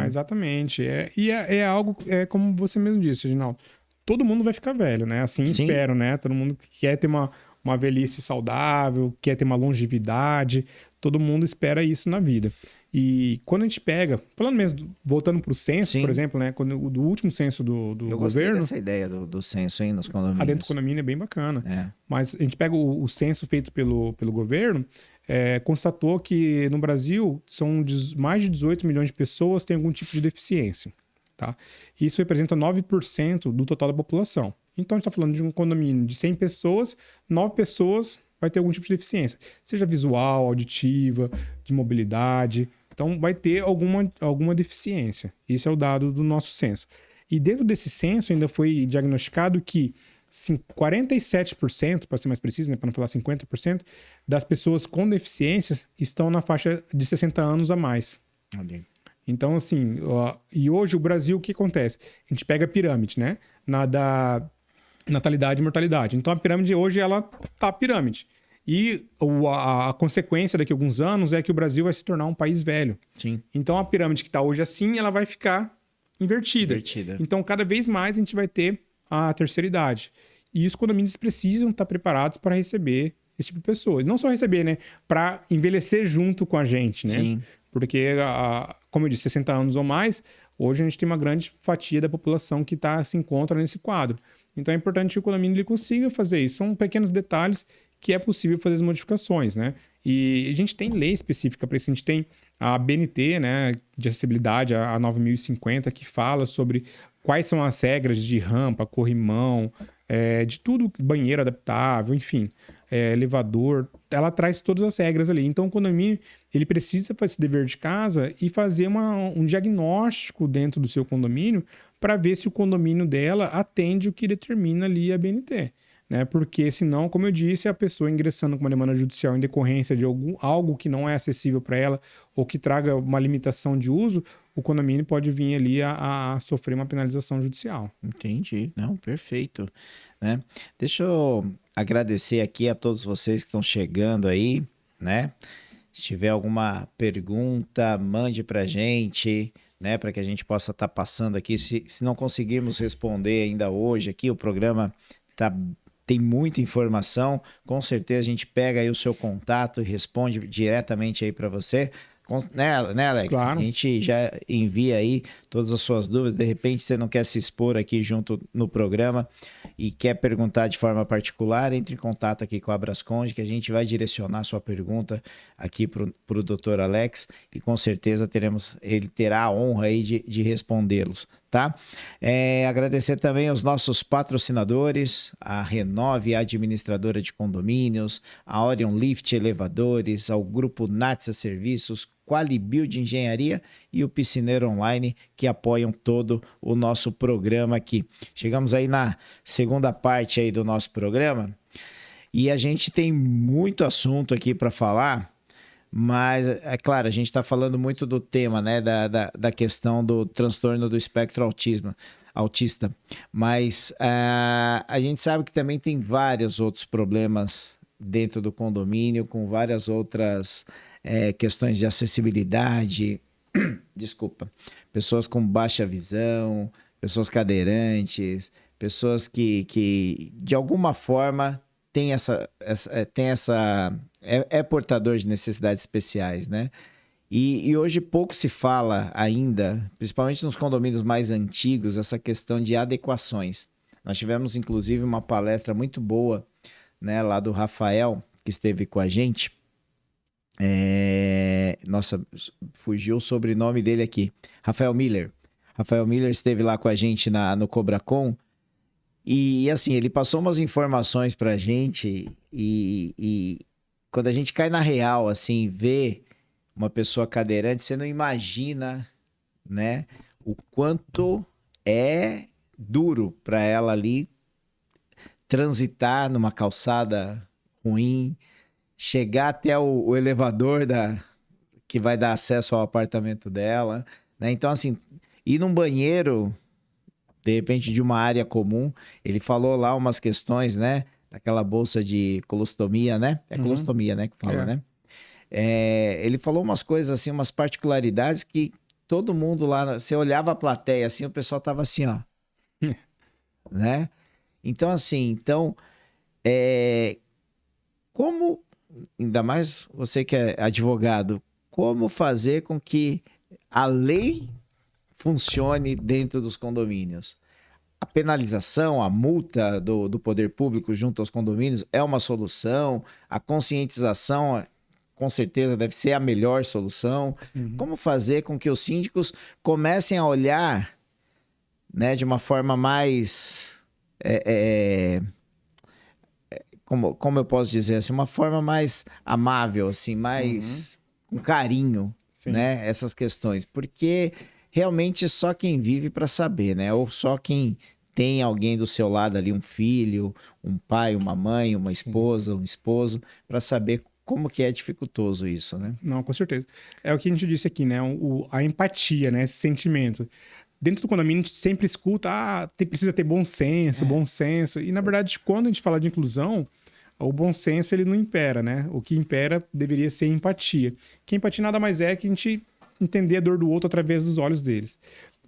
Exatamente. É algo, como você mesmo disse, Reginaldo. Todo mundo vai ficar velho, né? Assim sim, espero, né? Todo mundo quer ter uma velhice saudável, quer ter uma longevidade. Todo mundo espera isso na vida. E quando a gente pega... Falando mesmo, voltando para o censo, sim, por exemplo, né? Do último censo do governo... Eu gostei dessa ideia do censo, hein? Nos condomínios. Dentro do condomínio é bem bacana. Mas a gente pega o censo feito pelo governo, constatou que no Brasil são mais de 18 milhões de pessoas que têm algum tipo de deficiência. Tá? Isso representa 9% do total da população. Então, a gente está falando de um condomínio de 100 pessoas, 9 pessoas vai ter algum tipo de deficiência. Seja visual, auditiva, de mobilidade. Então, vai ter alguma deficiência. Esse é o dado do nosso censo. E dentro desse censo, ainda foi diagnosticado que 47%, para ser mais preciso, né, para não falar 50%, das pessoas com deficiências estão na faixa de 60 anos a mais. Então, assim, e hoje o Brasil, o que acontece? A gente pega a pirâmide, né? Da natalidade e mortalidade. Então, a pirâmide hoje, ela tá pirâmide. E a consequência daqui a alguns anos é que o Brasil vai se tornar um país velho. Sim. Então, a pirâmide que tá hoje assim, ela vai ficar invertida. Então, cada vez mais a gente vai ter a terceira idade. E os condomínios precisam estar preparados para receber esse tipo de pessoa. E não só receber, né? Para envelhecer junto com a gente, né? Sim. Porque, como eu disse, 60 anos ou mais, hoje a gente tem uma grande fatia da população que se encontra nesse quadro. Então é importante que o condomínio ele consiga fazer isso. São pequenos detalhes que é possível fazer as modificações, né? E a gente tem lei específica para isso. A gente tem a BNT, né, de acessibilidade, a 9050, que fala sobre quais são as regras de rampa, corrimão, de tudo, banheiro adaptável, enfim. Elevador, ela traz todas as regras ali. Então, o condomínio, ele precisa fazer esse dever de casa e fazer um diagnóstico dentro do seu condomínio para ver se o condomínio dela atende o que determina ali a BNT. né? Porque senão, como eu disse, a pessoa ingressando com uma demanda judicial em decorrência de algo que não é acessível para ela ou que traga uma limitação de uso, o condomínio pode vir ali a sofrer uma penalização judicial. Entendi. Não, perfeito. Né? Deixa eu agradecer aqui a todos vocês que estão chegando aí, né? Se tiver alguma pergunta, mande para a gente, né? Para que a gente possa estar passando aqui. Se não conseguirmos responder ainda hoje aqui, o programa tem muita informação. Com certeza a gente pega aí o seu contato e responde diretamente aí para você. Né, Alex? Claro. A gente já envia aí todas as suas dúvidas. De repente você não quer se expor aqui junto no programa e quer perguntar de forma particular, entre em contato aqui com a Abrasconde, que a gente vai direcionar a sua pergunta aqui para o Dr. Alex e com certeza ele terá a honra aí de respondê-los, tá? Agradecer também aos nossos patrocinadores, a Renove, a administradora de condomínios, a Orion Lift Elevadores, ao Grupo Natsa Serviços, Qualibuild Engenharia e o Piscineiro Online, que apoiam todo o nosso programa aqui. Chegamos aí na segunda parte aí do nosso programa e a gente tem muito assunto aqui para falar, mas é claro, a gente está falando muito do tema, né, da questão do transtorno do espectro autista, mas a gente sabe que também tem vários outros problemas dentro do condomínio, com várias outras questões de acessibilidade, desculpa, pessoas com baixa visão, pessoas cadeirantes, pessoas que de alguma forma é portador de necessidades especiais, né? E hoje pouco se fala ainda, principalmente nos condomínios mais antigos, essa questão de adequações. Nós tivemos, inclusive, uma palestra muito boa, né, lá do Rafael, que esteve com a gente. Nossa, fugiu o sobrenome dele aqui. Rafael Miller. Rafael Miller esteve lá com a gente no Cobracon. E assim, ele passou umas informações pra gente e quando a gente cai na real, assim, vê uma pessoa cadeirante, você não imagina, né, o quanto é duro para ela ali transitar numa calçada ruim, chegar até o elevador que vai dar acesso ao apartamento dela, né? Então, assim, ir num banheiro, de repente, de uma área comum, ele falou lá umas questões, né? Daquela bolsa de colostomia, né? É colostomia, né? Que fala, né? Ele falou umas coisas assim, umas particularidades que todo mundo lá, você olhava a plateia assim, o pessoal tava assim, ó. Né? Então, assim, como, ainda mais você que é advogado, como fazer com que a lei funcione dentro dos condomínios? A penalização, a multa do poder público junto aos condomínios é uma solução, a conscientização com certeza deve ser a melhor solução. Como fazer com que os síndicos comecem a olhar, né, de uma forma mais... como eu posso dizer assim, uma forma mais amável, assim, mais com carinho, né, essas questões, porque realmente só quem vive para saber, né, ou só quem tem alguém do seu lado ali, um filho, um pai, uma mãe, uma esposa, um esposo, para saber como que é dificultoso isso, né? Não, com certeza. É o que a gente disse aqui, né, a empatia, né, esse sentimento. Dentro do condomínio, a gente sempre escuta, precisa ter bom senso. E, na verdade, quando a gente fala de inclusão, o bom senso, ele não impera, né? O que impera deveria ser empatia. Que empatia nada mais é que a gente entender a dor do outro através dos olhos deles.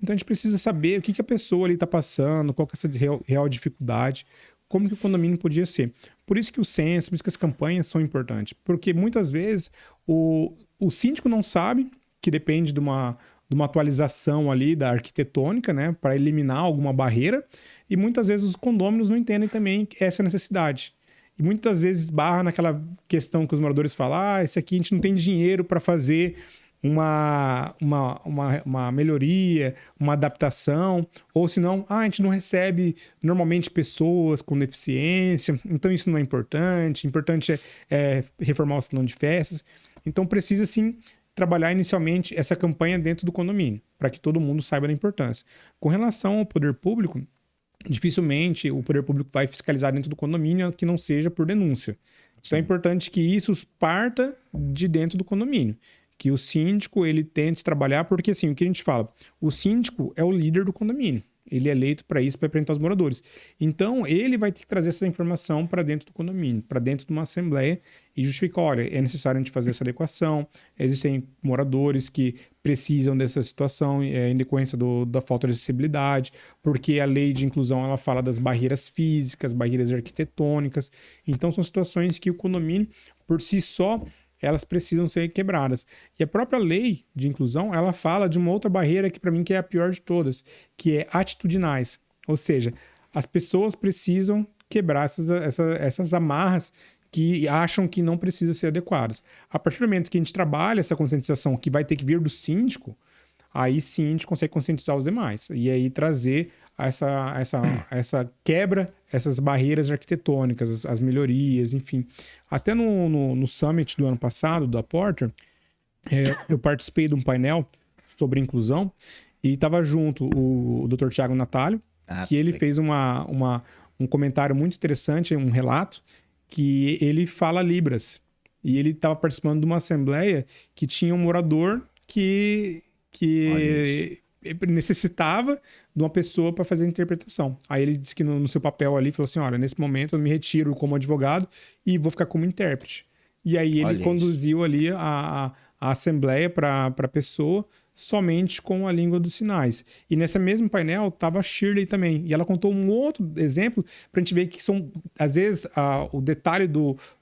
Então, a gente precisa saber o que a pessoa ali está passando, qual que é essa real dificuldade, como que o condomínio podia ser. Por isso que o censo, por isso que as campanhas são importantes. Porque, muitas vezes, o síndico não sabe, que depende de uma atualização ali da arquitetônica, né, para eliminar alguma barreira, e muitas vezes os condôminos não entendem também essa necessidade. E muitas vezes barra naquela questão que os moradores falam, esse aqui a gente não tem dinheiro para fazer uma melhoria, uma adaptação, ou senão, a gente não recebe normalmente pessoas com deficiência, então isso não é importante, importante é reformar o salão de festas. Então precisa sim trabalhar inicialmente essa campanha dentro do condomínio, para que todo mundo saiba da importância. Com relação ao poder público, dificilmente o poder público vai fiscalizar dentro do condomínio que não seja por denúncia. Então é importante que isso parta de dentro do condomínio, que o síndico ele tente trabalhar, porque assim, o que a gente fala, o síndico é o líder do condomínio. Ele é eleito para isso, para representar os moradores. Então, ele vai ter que trazer essa informação para dentro do condomínio, para dentro de uma assembleia e justificar, olha, é necessário a gente fazer essa adequação, existem moradores que precisam dessa situação em decorrência da falta de acessibilidade, porque a lei de inclusão ela fala das barreiras físicas, barreiras arquitetônicas. Então, são situações que o condomínio, por si só, elas precisam ser quebradas. E a própria lei de inclusão, ela fala de uma outra barreira que para mim que é a pior de todas, que é atitudinais. Ou seja, as pessoas precisam quebrar essas amarras que acham que não precisam ser adequadas. A partir do momento que a gente trabalha essa conscientização que vai ter que vir do síndico, aí sim a gente consegue conscientizar os demais. E aí trazer essa quebra, essas barreiras arquitetônicas, as melhorias, enfim. Até no Summit do ano passado, da Porter, eu participei de um painel sobre inclusão e estava junto o Dr. Tiago Natalio, que ele fez um comentário muito interessante, um relato, que ele fala Libras. E ele estava participando de uma assembleia que tinha um morador que necessitava de uma pessoa para fazer a interpretação. Aí ele disse que no seu papel ali falou assim, olha, nesse momento eu me retiro como advogado e vou ficar como intérprete. E aí ele conduziu ali a assembleia para a pessoa somente com a língua dos sinais. E nesse mesmo painel estava a Shirley também. E ela contou um outro exemplo para a gente ver que são, às vezes, o detalhe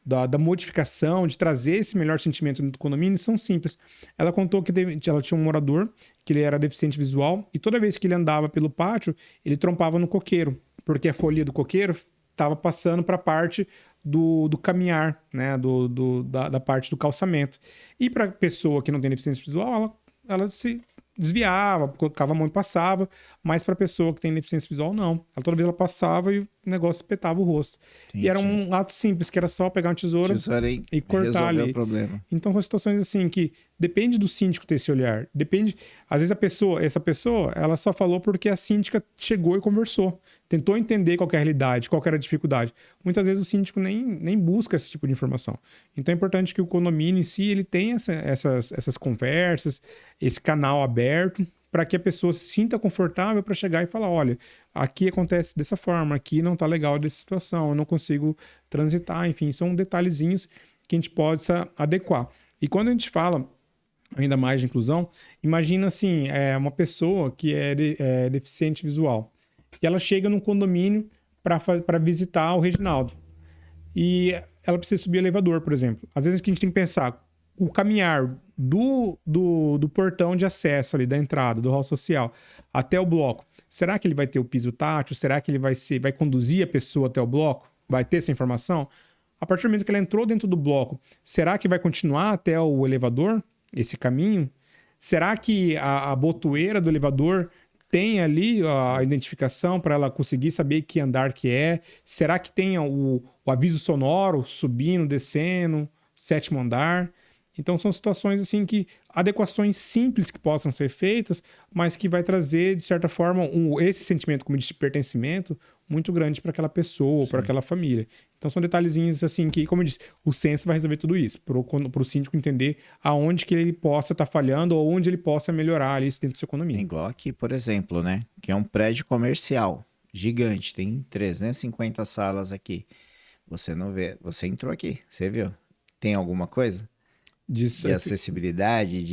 da modificação, de trazer esse melhor sentimento do condomínio, são simples. Ela contou que ela tinha um morador, que ele era deficiente visual, e toda vez que ele andava pelo pátio, ele trompava no coqueiro, porque a folha do coqueiro estava passando para a parte do caminhar, né? da parte do calçamento. E para a pessoa que não tem deficiência visual, ela se desviava, colocava a mão e passava, mas para a pessoa que tem deficiência visual, não. Toda vez ela passava e o negócio espetava o rosto. Entendi. E era um ato simples, que era só pegar uma tesoura e cortar ali. O problema. Então, são situações assim que depende do síndico ter esse olhar. Depende, às vezes essa pessoa, ela só falou porque a síndica chegou e conversou. Tentou entender qual que é a realidade, qual que era a dificuldade. Muitas vezes o síndico nem busca esse tipo de informação. Então é importante que o condomínio em si, ele tenha essas conversas, esse canal aberto, para que a pessoa se sinta confortável para chegar e falar, olha, aqui acontece dessa forma, aqui não tá legal dessa situação, eu não consigo transitar, enfim, são detalhezinhos que a gente possa adequar. E quando a gente fala ainda mais de inclusão, imagina assim, uma pessoa que é deficiente visual, e ela chega num condomínio para visitar o Reginaldo. E ela precisa subir o elevador, por exemplo. Às vezes a gente tem que pensar, o caminhar do portão de acesso ali, da entrada, do hall social, até o bloco, será que ele vai ter o piso tátil? Será que ele vai conduzir a pessoa até o bloco? Vai ter essa informação? A partir do momento que ela entrou dentro do bloco, será que vai continuar até o elevador, esse caminho? Será que a botoeira do elevador tem ali a identificação para ela conseguir saber que andar que é? Será que tem o aviso sonoro subindo, descendo, sétimo andar? Então são situações assim que adequações simples que possam ser feitas, mas que vai trazer de certa forma esse sentimento como de pertencimento muito grande para aquela pessoa ou para aquela família. Então são detalhezinhos assim que, como eu disse, o censo vai resolver tudo isso, para o síndico entender aonde que ele possa estar falhando ou onde ele possa melhorar isso dentro do seu condomínio. Igual aqui, por exemplo, né? Que é um prédio comercial gigante, tem 350 salas aqui. Você não vê, você entrou aqui, você viu? Tem alguma coisa? De acessibilidade,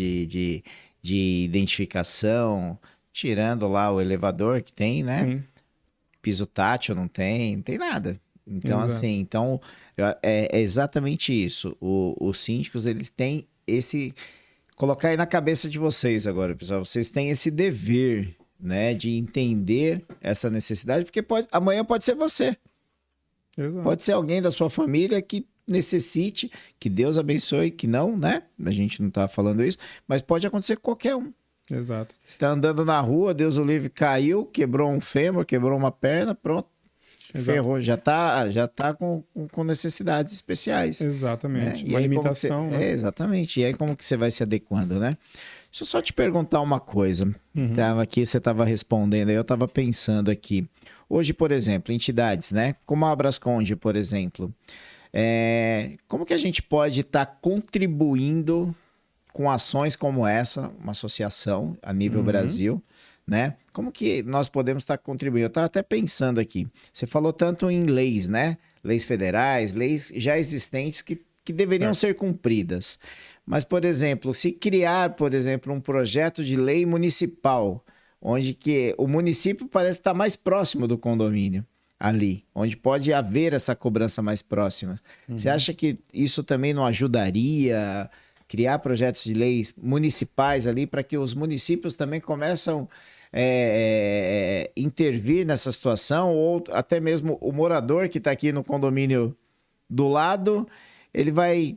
de identificação, tirando lá o elevador que tem, né? Sim. Piso tátil não tem nada. Então, exato. Assim, é exatamente isso. Os síndicos, eles têm esse... Colocar aí na cabeça de vocês agora, pessoal. Vocês têm esse dever, né? De entender essa necessidade, porque amanhã pode ser você. Exato. Pode ser alguém da sua família que necessite, que Deus abençoe, que não, né? A gente não tá falando isso, mas pode acontecer com qualquer um. Exato. Você tá andando na rua, Deus o livre, caiu, quebrou um fêmur, quebrou uma perna, pronto. Exato. Ferrou, já tá com necessidades especiais. Exatamente, né? uma limitação. Né? Exatamente, e aí como que você vai se adequando, né? Deixa eu só te perguntar uma coisa. Tava aqui, você estava respondendo, aí eu estava pensando aqui. Hoje, por exemplo, entidades, né? Como a Abrasconde, por exemplo. Como que a gente pode estar contribuindo com ações como essa, uma associação a nível Brasil, né? Como que nós podemos estar contribuindo? Eu estava até pensando aqui. Você falou tanto em leis, né? Leis federais, leis já existentes que deveriam ser cumpridas. Mas, por exemplo, se criar, por exemplo, um projeto de lei municipal, onde que o município parece estar mais próximo do condomínio ali, onde pode haver essa cobrança mais próxima. Você acha que isso também não ajudaria criar projetos de leis municipais ali para que os municípios também começam intervir nessa situação, ou até mesmo o morador que está aqui no condomínio do lado, ele vai,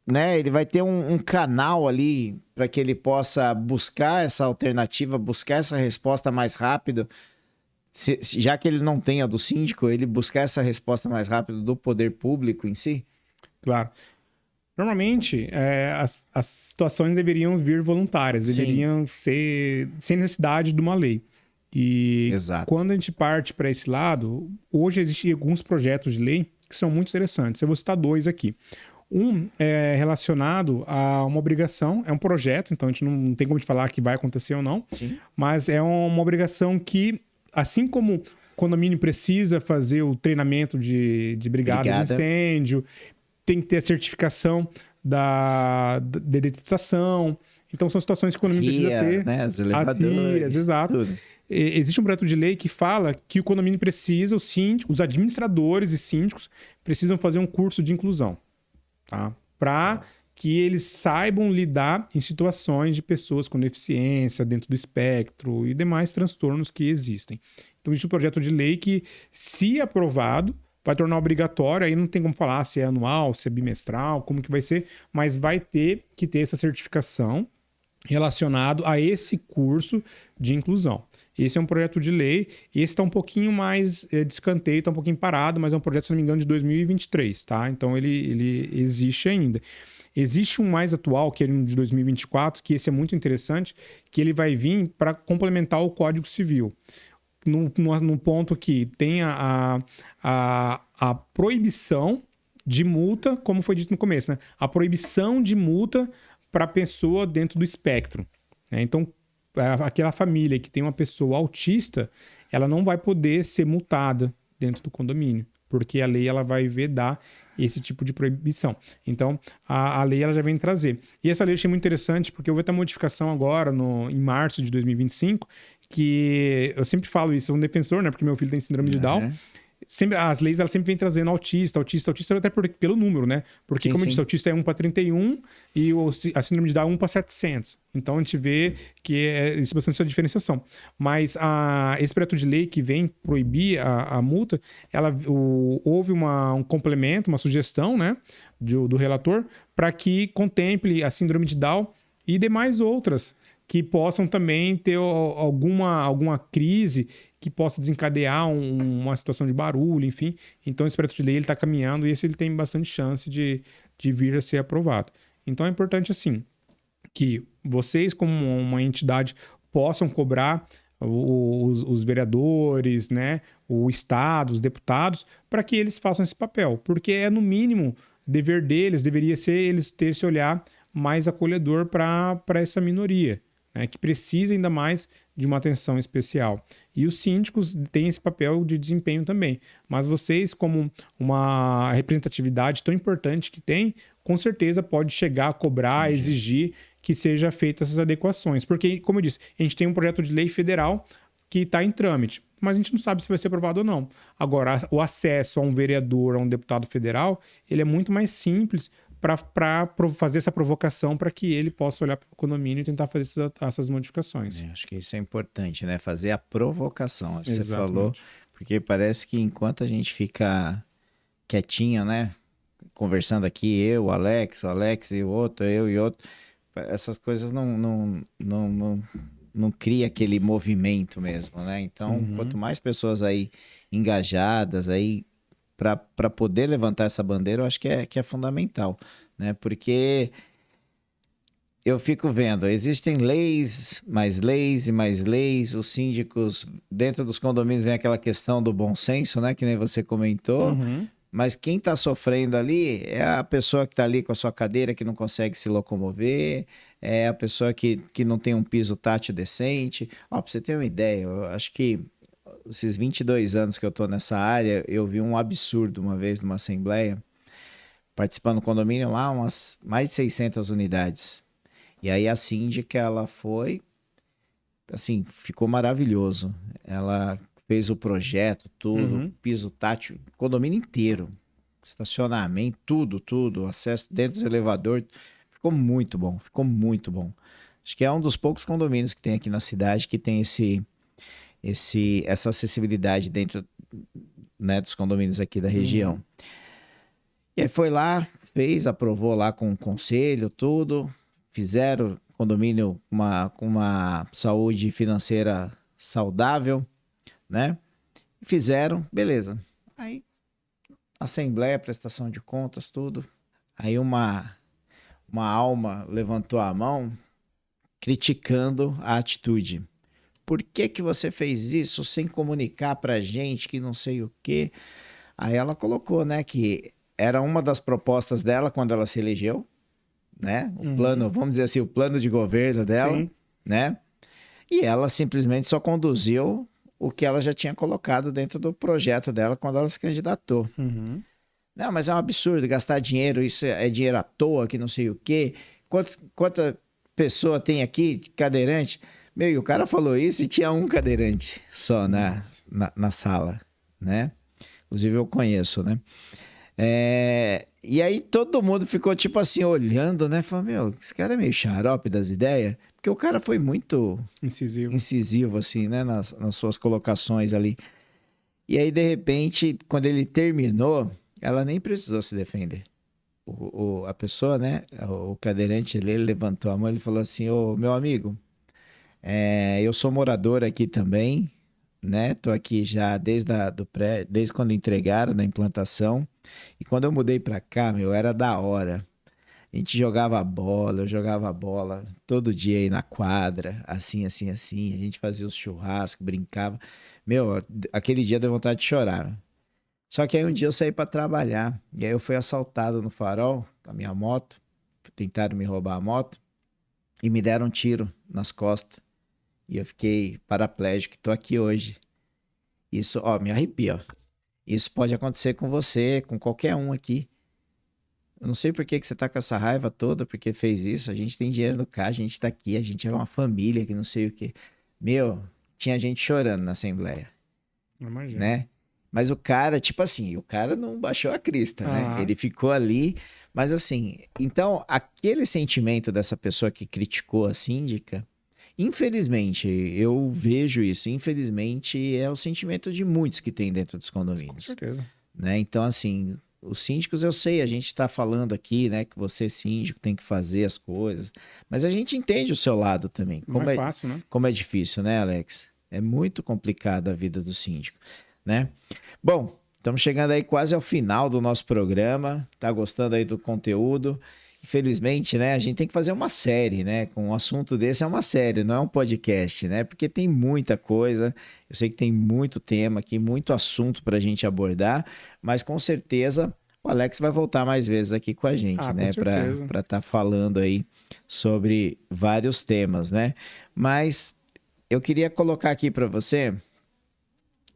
né, ele vai ter um canal ali para que ele possa buscar essa alternativa, buscar essa resposta mais rápido, já que ele não tem a do síndico, ele buscar essa resposta mais rápido do poder público em si? Claro. Normalmente, as situações deveriam vir voluntárias, deveriam ser sem necessidade de uma lei. E Exato. Quando a gente parte para esse lado, hoje existem alguns projetos de lei que são muito interessantes. Eu vou citar dois aqui. Um é relacionado a uma obrigação, é um projeto, então a gente não tem como te falar que vai acontecer ou não, mas é uma obrigação que, assim como o condomínio precisa fazer o treinamento de brigada de incêndio, tem que ter a certificação de dedetização. Então, são situações que o condomínio precisa ter. Né? As elevadores, exato. Tudo. Existe um projeto de lei que fala que o condomínio precisa, os síndicos, os administradores e síndicos precisam fazer um curso de inclusão, tá? Para que eles saibam lidar em situações de pessoas com deficiência dentro do espectro e demais transtornos que existem. Então, existe um projeto de lei que, se aprovado, vai tornar obrigatório, aí não tem como falar se é anual, se é bimestral, como que vai ser, mas vai ter que ter essa certificação relacionado a esse curso de inclusão. Esse é um projeto de lei, esse está um pouquinho mais de escanteio, está um pouquinho parado, mas é um projeto, se não me engano, de 2023, tá? Então ele existe ainda. Existe um mais atual, que é de 2024, que esse é muito interessante, que ele vai vir para complementar o Código Civil. No ponto que tem a proibição de multa, como foi dito no começo, né? A proibição de multa para a pessoa dentro do espectro, né? Então, aquela família que tem uma pessoa autista, ela não vai poder ser multada dentro do condomínio, porque a lei ela vai vedar esse tipo de proibição. Então, a lei ela já vem trazer. E essa lei eu achei muito interessante, porque houve até modificação agora, em março de 2025, que eu sempre falo isso, sou um defensor, né? Porque meu filho tem síndrome de Down. Sempre, as leis elas sempre vêm trazendo autista, até pelo número, né? Porque, como eu disse, autista é 1 para 31 e a síndrome de Down é 1 para 700. Então, a gente vê que existe bastante essa diferenciação. Mas esse projeto de lei que vem proibir a multa, houve um complemento, uma sugestão, né? Do relator, para que contemple a síndrome de Down e demais outras que possam também ter alguma crise que possa desencadear uma situação de barulho, enfim. Então, esse projeto de lei está caminhando e esse ele tem bastante chance de vir a ser aprovado. Então, é importante, assim, que vocês, como uma entidade, possam cobrar os vereadores, né, o Estado, os deputados, para que eles façam esse papel. Porque no mínimo, dever deles deveria ser eles ter esse olhar mais acolhedor para essa minoria, né, que precisa ainda mais de uma atenção especial. E os síndicos têm esse papel de desempenho também. Mas vocês, como uma representatividade tão importante que tem, com certeza pode chegar a cobrar, exigir que seja feitas essas adequações. Porque, como eu disse, a gente tem um projeto de lei federal que está em trâmite, mas a gente não sabe se vai ser aprovado ou não. Agora, o acesso a um vereador, a um deputado federal, ele é muito mais simples para fazer essa provocação para que ele possa olhar para o condomínio e tentar fazer essas modificações. Acho que isso é importante, né? Fazer a provocação, você Exatamente. falou, porque parece que enquanto a gente fica quietinho, né? Conversando aqui, eu, o Alex e o outro, eu e outro, essas coisas não cria aquele movimento mesmo, né? Então, quanto mais pessoas aí engajadas aí para poder levantar essa bandeira, eu acho que é fundamental, né? Porque eu fico vendo, existem leis e mais leis, os síndicos, dentro dos condomínios vem aquela questão do bom senso, né, que nem você comentou, Uhum. mas quem está sofrendo ali é a pessoa que está ali com a sua cadeira, que não consegue se locomover, é a pessoa que não tem um piso tátil decente. Ó, para você ter uma ideia, eu acho que esses 22 anos que eu estou nessa área, eu vi um absurdo uma vez numa assembleia, participando do condomínio lá, umas mais de 600 unidades. E aí a síndica, ela foi, assim, ficou maravilhoso. Ela fez o projeto, tudo, Uhum. piso tátil, condomínio inteiro, estacionamento, tudo, acesso dentro do elevador. Ficou muito bom, ficou muito bom. Acho que é um dos poucos condomínios que tem aqui na cidade que tem essa acessibilidade dentro, né, dos condomínios aqui da região. Uhum. E aí foi lá, fez, aprovou lá com o conselho, tudo. Fizeram condomínio com uma saúde financeira saudável, né? Fizeram, beleza. Aí, assembleia, prestação de contas, tudo. Aí uma alma levantou a mão criticando a atitude. Por que que você fez isso sem comunicar pra gente que não sei o quê? Aí ela colocou, né, que era uma das propostas dela quando ela se elegeu, né? O Uhum. plano, vamos dizer assim, o plano de governo dela, Sim. né? E ela simplesmente só conduziu o que ela já tinha colocado dentro do projeto dela quando ela se candidatou. Uhum. Não, mas é um absurdo gastar dinheiro, isso é dinheiro à toa, que não sei o quê. Quanta pessoa tem aqui, cadeirante? Meu, e o cara falou isso e tinha um cadeirante só Nossa. na sala, né? Inclusive eu conheço, né? E aí todo mundo ficou tipo assim, olhando, né? Falando, meu, esse cara é meio xarope das ideias. Porque o cara foi muito Incisivo. incisivo, assim, né? Nas suas colocações ali. E aí, de repente, quando ele terminou, ela nem precisou se defender. A pessoa, né? O cadeirante ali, ele levantou a mão e falou assim, ô, meu amigo, eu sou morador aqui também, né? Tô aqui já desde quando entregaram na implantação. E quando eu mudei pra cá, meu, era da hora. A gente jogava bola, eu jogava bola todo dia aí na quadra, assim, assim, assim. A gente fazia os churrascos, brincava. Meu, aquele dia deu vontade de chorar. Só que aí um dia eu saí pra trabalhar. E aí eu fui assaltado no farol com a minha moto. Tentaram me roubar a moto e me deram um tiro nas costas. E eu fiquei paraplégico e tô aqui hoje. Isso, ó, me arrepia, ó. Isso pode acontecer com você, com qualquer um aqui. Eu não sei por que que você tá com essa raiva toda, porque fez isso. A gente tem dinheiro no caixa, a gente tá aqui, a gente é uma família que não sei o quê. Meu, tinha gente chorando na assembleia, Imagina. né? Mas o cara, tipo assim, o cara não baixou a crista, né? Ah, Ele ficou ali, mas assim, então aquele sentimento dessa pessoa que criticou a síndica, infelizmente, eu vejo isso, infelizmente é o sentimento de muitos que tem dentro dos com condomínios, certeza. né? Então, assim, os síndicos eu sei, a gente está falando aqui, né, que você síndico tem que fazer as coisas, mas a gente entende o seu lado também, Não é fácil, né? como é difícil, né, Alex? É muito complicado a vida do síndico, né? Bom, estamos chegando aí quase ao final do nosso programa, tá gostando aí do conteúdo? Infelizmente, né, a gente tem que fazer uma série, né? Com um assunto desse é uma série, não é um podcast, né? Porque tem muita coisa, eu sei que tem muito tema aqui, muito assunto para a gente abordar, mas com certeza o Alex vai voltar mais vezes aqui com a gente, Ah, com né? certeza. Para estar falando aí sobre vários temas, né? Mas eu queria colocar aqui para você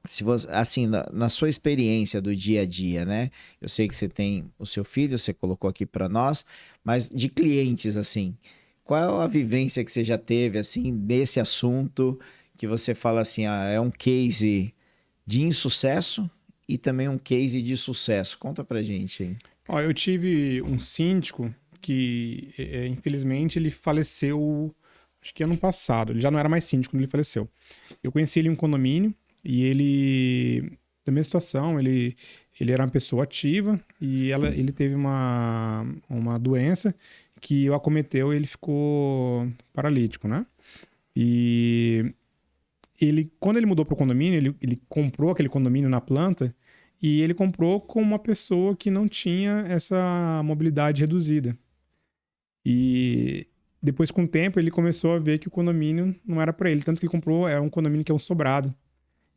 se você, assim, na sua experiência do dia a dia, né? Eu sei que você tem o seu filho, você colocou aqui para nós, mas de clientes, assim, qual a vivência que você já teve, assim, desse assunto que você fala assim, ah, é um case de insucesso e também um case de sucesso? Conta pra gente aí. Ó, eu tive um síndico que, infelizmente, ele faleceu, acho que ano passado. Ele já não era mais síndico quando ele faleceu. Eu conheci ele em um condomínio e ele, da mesma situação, ele era uma pessoa ativa e ele teve uma doença que o acometeu e ele ficou paralítico, né? E quando ele mudou para o condomínio, ele comprou aquele condomínio na planta e ele comprou com uma pessoa que não tinha essa mobilidade reduzida. E depois, com o tempo, ele começou a ver que o condomínio não era para ele. Tanto que ele comprou, é um condomínio que é um sobrado.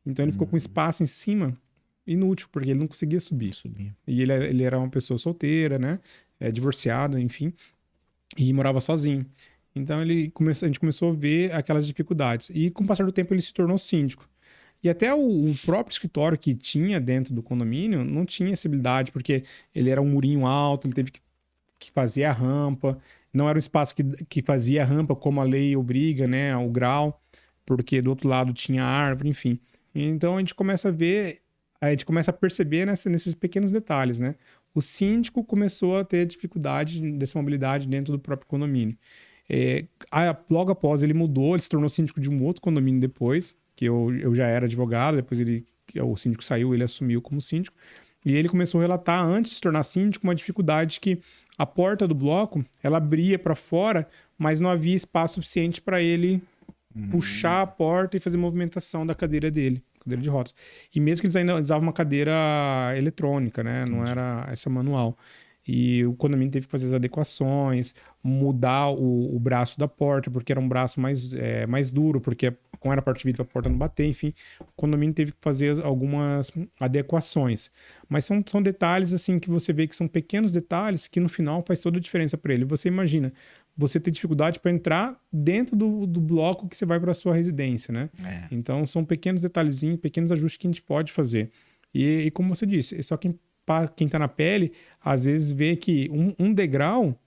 Então, ele ficou com espaço em cima inútil, porque ele não conseguia subir. E ele era uma pessoa solteira, né? Divorciado, enfim. E morava sozinho. Então, a gente começou a ver aquelas dificuldades. E, com o passar do tempo, ele se tornou síndico. E até o próprio escritório que tinha dentro do condomínio não tinha essa habilidade, porque ele era um murinho alto, ele teve que fazer a rampa. Não era um espaço que fazia a rampa como a lei obriga, né? O grau, porque do outro lado tinha árvore, enfim. Então, a gente começa a ver, a gente começa a perceber nesses pequenos detalhes, né? O síndico começou a ter dificuldade dessa mobilidade dentro do próprio condomínio. Logo após ele mudou, ele se tornou síndico de um outro condomínio depois, que eu já era advogado, depois o síndico saiu, ele assumiu como síndico, e ele começou a relatar, antes de se tornar síndico, uma dificuldade que a porta do bloco, ela abria para fora, mas não havia espaço suficiente para ele puxar a porta e fazer movimentação da cadeira dele, cadeira de rodas. E mesmo que eles ainda usavam uma cadeira eletrônica, né? Não era essa manual. E o condomínio teve que fazer as adequações, mudar o braço da porta, porque era um braço mais duro, porque como era parte de vidro, a porta não bater, enfim. O condomínio teve que fazer algumas adequações. Mas são detalhes assim que você vê que são pequenos detalhes que no final faz toda a diferença para ele. Você imagina, você ter dificuldade para entrar dentro do bloco que você vai para sua residência, né? Então são pequenos detalhezinhos, pequenos ajustes que a gente pode fazer. E como você disse, só quem está na pele, às vezes vê que um degrau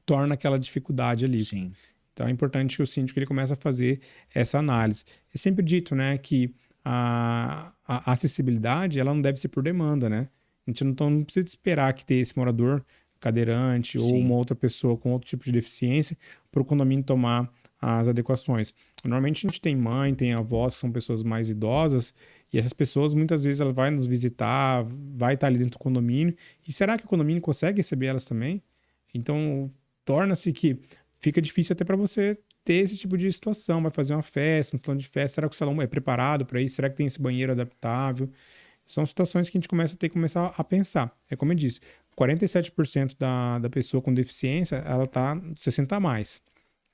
torna aquela dificuldade ali. Sim. Então é importante que o síndico ele comece a fazer essa análise. É sempre dito, né, que a acessibilidade ela não deve ser por demanda, né? A gente não precisa esperar que ter esse morador cadeirante ou uma outra pessoa com outro tipo de deficiência para o condomínio tomar as adequações. Normalmente a gente tem mãe, tem avós, que são pessoas mais idosas, e essas pessoas muitas vezes elas vão nos visitar, vai estar ali dentro do condomínio, e será que o condomínio consegue receber elas também? Então torna-se que fica difícil até para você ter esse tipo de situação, vai fazer uma festa, um salão de festa, será que o salão é preparado para isso? Será que tem esse banheiro adaptável? São situações que a gente começa a ter que começar a pensar. É como eu disse, 47% da pessoa com deficiência, ela está 60 a mais.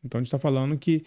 Então, a gente está falando que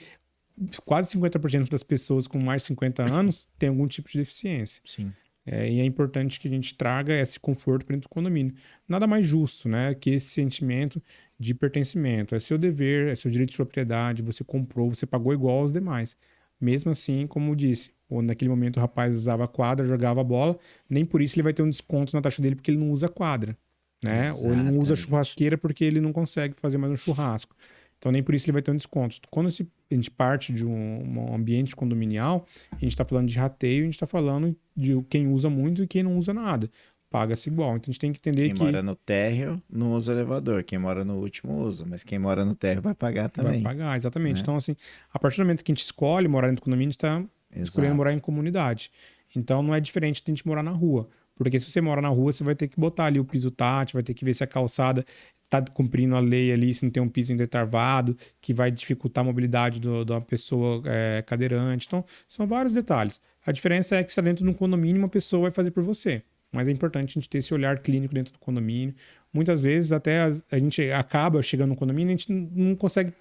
quase 50% das pessoas com mais de 50 anos têm algum tipo de deficiência. Sim. E é importante que a gente traga esse conforto para dentro do condomínio. Nada mais justo, né, que esse sentimento de pertencimento. É seu dever, é seu direito de propriedade, você comprou, você pagou igual aos demais. Mesmo assim, como disse, ou naquele momento o rapaz usava a quadra, jogava a bola, nem por isso ele vai ter um desconto na taxa dele porque ele não usa a quadra, né? Ou ele não usa a churrasqueira porque ele não consegue fazer mais um churrasco. Então, nem por isso ele vai ter um desconto. Quando a gente parte de um ambiente condominial, a gente está falando de rateio, a gente está falando de quem usa muito e quem não usa nada. Paga-se igual. Então, a gente tem que entender Quem mora no térreo não usa elevador. Quem mora no último usa. Mas quem mora no térreo vai pagar também. Vai pagar, exatamente. Né? Então, assim, a partir do momento que a gente escolhe morar dentro do condomínio, a gente está escolhendo morar em comunidade. Então, não é diferente de a gente morar na rua. Porque se você mora na rua, você vai ter que botar ali o piso tátil, vai ter que ver se a calçada está cumprindo a lei ali, se não tem um piso intertravado, que vai dificultar a mobilidade de uma pessoa cadeirante. Então, são vários detalhes. A diferença é que se está dentro de um condomínio, uma pessoa vai fazer por você. Mas é importante a gente ter esse olhar clínico dentro do condomínio. Muitas vezes até a gente acaba chegando no condomínio e a gente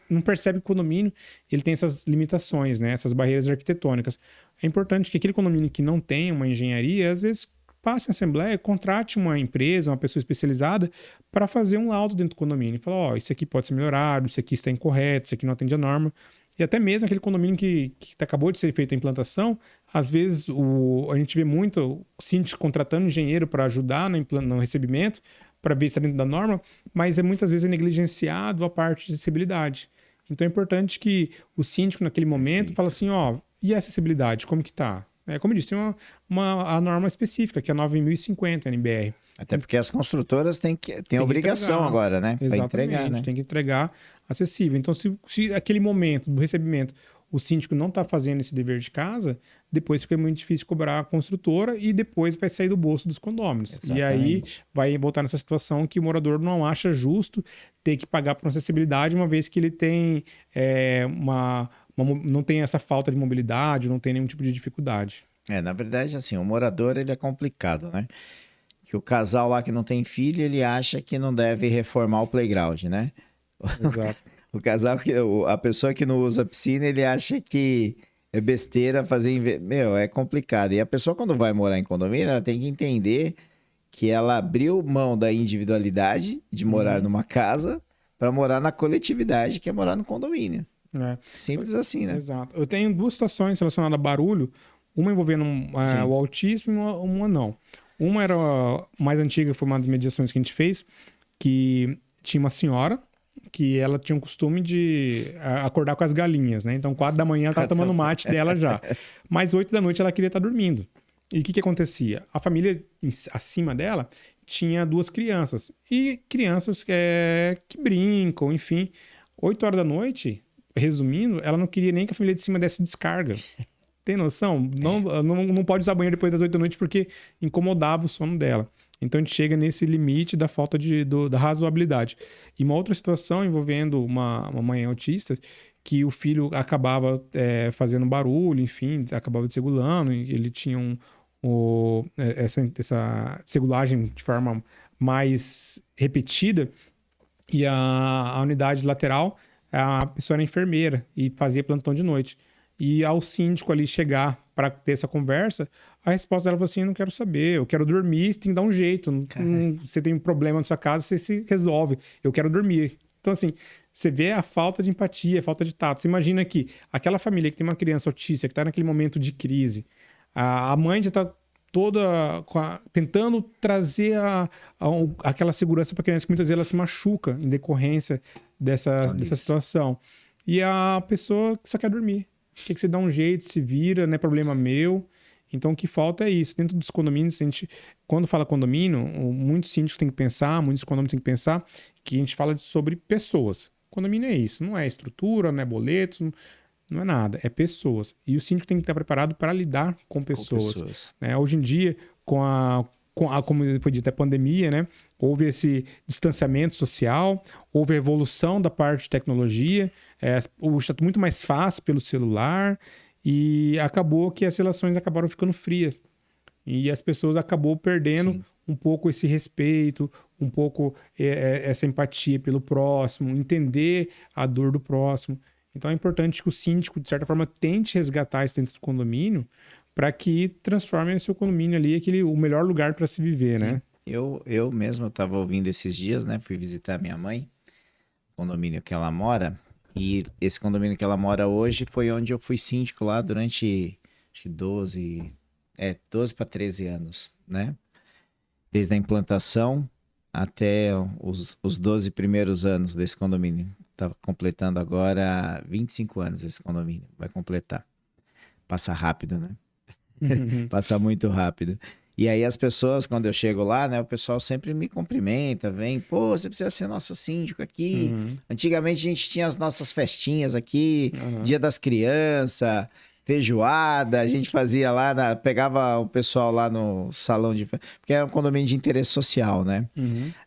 não percebe que o condomínio ele tem essas limitações, né? Essas barreiras arquitetônicas. É importante que aquele condomínio que não tem uma engenharia, às vezes passe em assembleia, contrate uma empresa, uma pessoa especializada para fazer um laudo dentro do condomínio. Fala, ó, isso aqui pode ser melhorado, isso aqui está incorreto, isso aqui não atende a norma. E até mesmo aquele condomínio que acabou de ser feita a implantação, às vezes a gente vê muito o síndico contratando engenheiro para ajudar no recebimento, para ver se está dentro da norma, mas muitas vezes é negligenciado a parte de acessibilidade. Então é importante que o síndico naquele momento fala assim, ó, e a acessibilidade, como que está? Como eu disse, tem a norma específica, que é 9.050 NBR. Até porque as construtoras têm a obrigação entregar, agora, né? Para entregar, né? Tem que entregar acessível. Então, se aquele momento do recebimento o síndico não está fazendo esse dever de casa, depois fica muito difícil cobrar a construtora e depois vai sair do bolso dos condôminos. Exatamente. E aí vai voltar nessa situação que o morador não acha justo ter que pagar por acessibilidade, uma vez que ele tem não tem essa falta de mobilidade, não tem nenhum tipo de dificuldade. Na verdade, assim, o morador ele é complicado, né? Que o casal lá que não tem filho, ele acha que não deve reformar o playground, né? Exato. O casal, a pessoa que não usa piscina, ele acha que é besteira fazer... Meu, é complicado. E a pessoa, quando vai morar em condomínio, ela tem que entender que ela abriu mão da individualidade de morar numa casa para morar na coletividade, que é morar no condomínio. É. Simples assim, né? Exato. Eu tenho duas situações relacionadas a barulho, uma envolvendo o autismo e uma não. Uma era mais antiga, foi uma das mediações que a gente fez, que tinha uma senhora que ela tinha um costume de acordar com as galinhas, né? Então, 4 da manhã ela estava tomando mate dela já. Mas 8 da noite ela queria estar dormindo. E o que acontecia? A família acima dela tinha 2 crianças. E crianças que brincam, enfim. 8 horas da noite, resumindo, ela não queria nem que a família de cima desse descarga. Tem noção? Não pode usar banheiro depois das 8 da noite porque incomodava o sono dela. Então a gente chega nesse limite da falta da razoabilidade. E uma outra situação envolvendo uma mãe autista, que o filho acabava fazendo barulho, enfim, acabava desregulando, e ele tinha essa segulagem de forma mais repetida, e a unidade lateral, a pessoa era enfermeira e fazia plantão de noite. E ao síndico ali chegar para ter essa conversa, a resposta dela foi assim: não quero saber, eu quero dormir, tem que dar um jeito. Você tem um problema na sua casa, você se resolve. Eu quero dormir. Então, assim, você vê a falta de empatia, a falta de tato. Você imagina que aquela família que tem uma criança autista, que está naquele momento de crise, a mãe já está toda tentando trazer aquela segurança para a criança, que muitas vezes ela se machuca em decorrência dessa situação. E a pessoa só quer dormir. Quer que você dá um jeito, se vira, não é problema meu. Então, o que falta é isso. Dentro dos condomínios, quando fala condomínio, muitos síndicos têm que pensar, muitos condomínios têm que pensar que a gente fala sobre pessoas. Condomínio é isso, não é estrutura, não é boleto, não é nada, é pessoas. E o síndico tem que estar preparado para lidar com pessoas. Né? Hoje em dia, como foi dito, a pandemia, né? Houve esse distanciamento social, houve a evolução da parte de tecnologia, está muito mais fácil pelo celular, e acabou que as relações acabaram ficando frias. E as pessoas acabou perdendo um pouco esse respeito, um pouco essa empatia pelo próximo, entender a dor do próximo. Então é importante que o síndico, de certa forma, tente resgatar isso dentro do condomínio para que transforme o seu condomínio ali o melhor lugar para se viver, né? Eu mesmo estava ouvindo esses dias, né? Fui visitar minha mãe, o condomínio que ela mora, e esse condomínio que ela mora hoje foi onde eu fui síndico lá durante, acho que 12 para 13 anos, né? Desde a implantação até os 12 primeiros anos desse condomínio. Tá completando agora 25 anos esse condomínio, vai completar. Passa rápido, né? Passa muito rápido. E aí as pessoas, quando eu chego lá, né, o pessoal sempre me cumprimenta, vem, pô, você precisa ser nosso síndico aqui. Antigamente a gente tinha as nossas festinhas aqui, Dia das Crianças, feijoada, a gente fazia lá, pegava o pessoal lá no salão de... Porque era um condomínio de interesse social, né?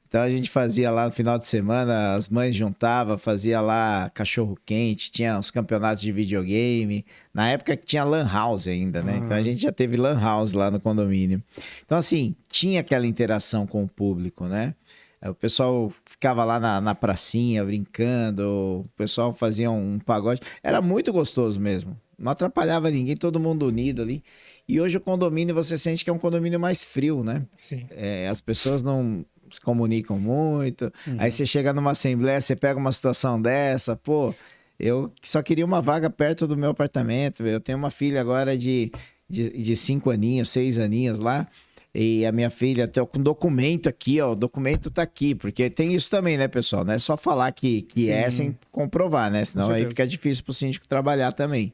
Então a gente fazia lá no final de semana, as mães juntavam, fazia lá cachorro quente, tinha os campeonatos de videogame. Na época que tinha lan house ainda, né? Então a gente já teve lan house lá no condomínio. Então assim, tinha aquela interação com o público, né? O pessoal ficava lá na pracinha brincando, o pessoal fazia um pagode. Era muito gostoso mesmo. Não atrapalhava ninguém, todo mundo unido ali. E hoje o condomínio, você sente que é um condomínio mais frio, né? Sim. As pessoas não se comunicam muito. Aí você chega numa assembleia, você pega uma situação dessa, pô, eu só queria uma vaga perto do meu apartamento. Eu tenho uma filha agora de 5 aninhos, 6 aninhos lá. E a minha filha, tô com documento aqui, ó. O documento tá aqui, porque tem isso também, né, pessoal? Não é só falar que é sem comprovar, né? Senão aí fica difícil pro síndico trabalhar também.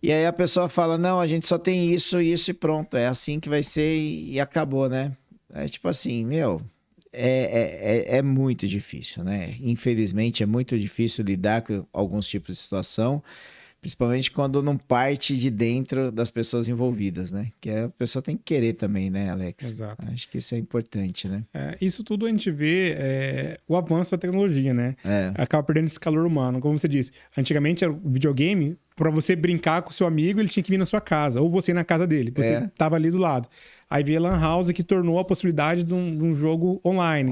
E aí a pessoa fala, não, a gente só tem isso e pronto. É assim que vai ser e acabou, né? É tipo assim, meu, é muito difícil, né? Infelizmente é muito difícil lidar com alguns tipos de situação, principalmente quando não parte de dentro das pessoas envolvidas, né? Que a pessoa tem que querer também, né, Alex? Exato. Acho que isso é importante, né? Isso tudo a gente vê o avanço da tecnologia, né? Acaba perdendo esse calor humano. Como você disse, antigamente era o videogame, para você brincar com o seu amigo, ele tinha que vir na sua casa, ou você ir na casa dele, você estava ali do lado. Aí veio a Lan House, que tornou a possibilidade de um jogo online.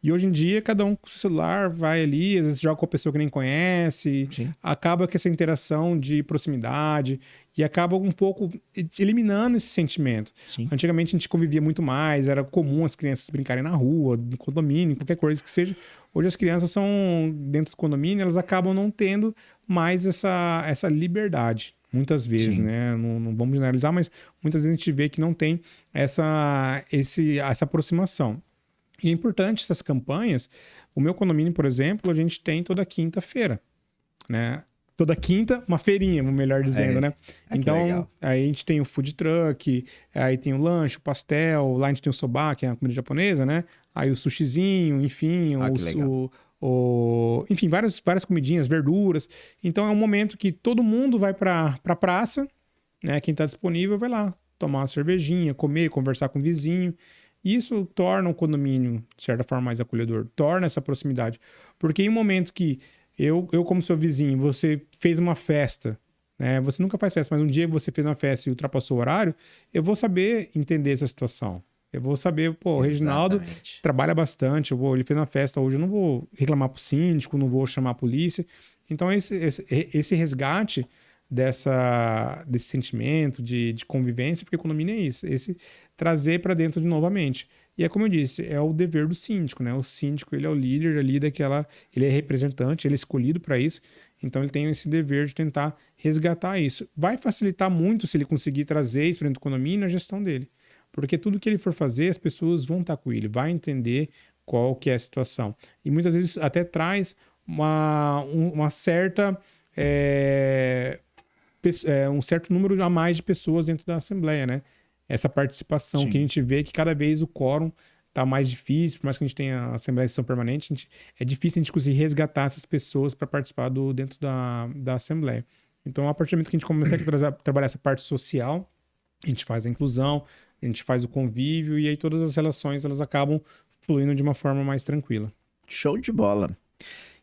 E hoje em dia, cada um com o seu celular vai ali, às vezes joga com a pessoa que nem conhece, Sim. acaba com essa interação de proximidade e acaba um pouco eliminando esse sentimento. Sim. Antigamente a gente convivia muito mais, era comum as crianças brincarem na rua, no condomínio, qualquer coisa que seja. Hoje as crianças são dentro do condomínio, elas acabam não tendo mais essa liberdade. Muitas vezes, Sim. né? Não vamos generalizar, mas muitas vezes a gente vê que não tem essa aproximação. E é importante essas campanhas. O meu condomínio, por exemplo, a gente tem toda quinta-feira, né? Toda quinta, uma feirinha, melhor dizendo, né? Então, aí a gente tem o food truck, aí tem o lanche, o pastel, lá a gente tem o soba, que é a comida japonesa, né? Aí o sushizinho, enfim, enfim, várias comidinhas, verduras. Então é um momento que todo mundo vai pra praça, né? Quem tá disponível vai lá tomar uma cervejinha, comer, conversar com o vizinho. Isso torna o condomínio, de certa forma, mais acolhedor, torna essa proximidade. Porque em um momento que eu como seu vizinho, você fez uma festa, né? Você nunca faz festa, mas um dia você fez uma festa e ultrapassou o horário, eu vou saber entender essa situação. Eu vou saber, pô, o Reginaldo trabalha bastante, ele fez uma festa hoje, eu não vou reclamar pro síndico, não vou chamar a polícia. Então, esse resgate desse sentimento de convivência, porque condomínio é isso, esse trazer para dentro de novamente. E é como eu disse, é o dever do síndico, né? O síndico, ele é o líder ali ele é representante, ele é escolhido para isso, então ele tem esse dever de tentar resgatar isso. Vai facilitar muito se ele conseguir trazer isso para dentro do condomínio, a gestão dele. Porque tudo que ele for fazer, as pessoas vão estar com ele, vai entender qual que é a situação. E muitas vezes até traz uma certa... um certo número a mais de pessoas dentro da Assembleia, né? Essa participação. Sim. Que a gente vê que cada vez o quórum tá mais difícil, por mais que a gente tenha a Assembleia de Sessão Permanente, é difícil a gente conseguir resgatar essas pessoas para participar dentro da Assembleia. Então, a partir do momento que a gente começa a trabalhar essa parte social, a gente faz a inclusão, a gente faz o convívio e aí todas as relações elas acabam fluindo de uma forma mais tranquila. Show de bola.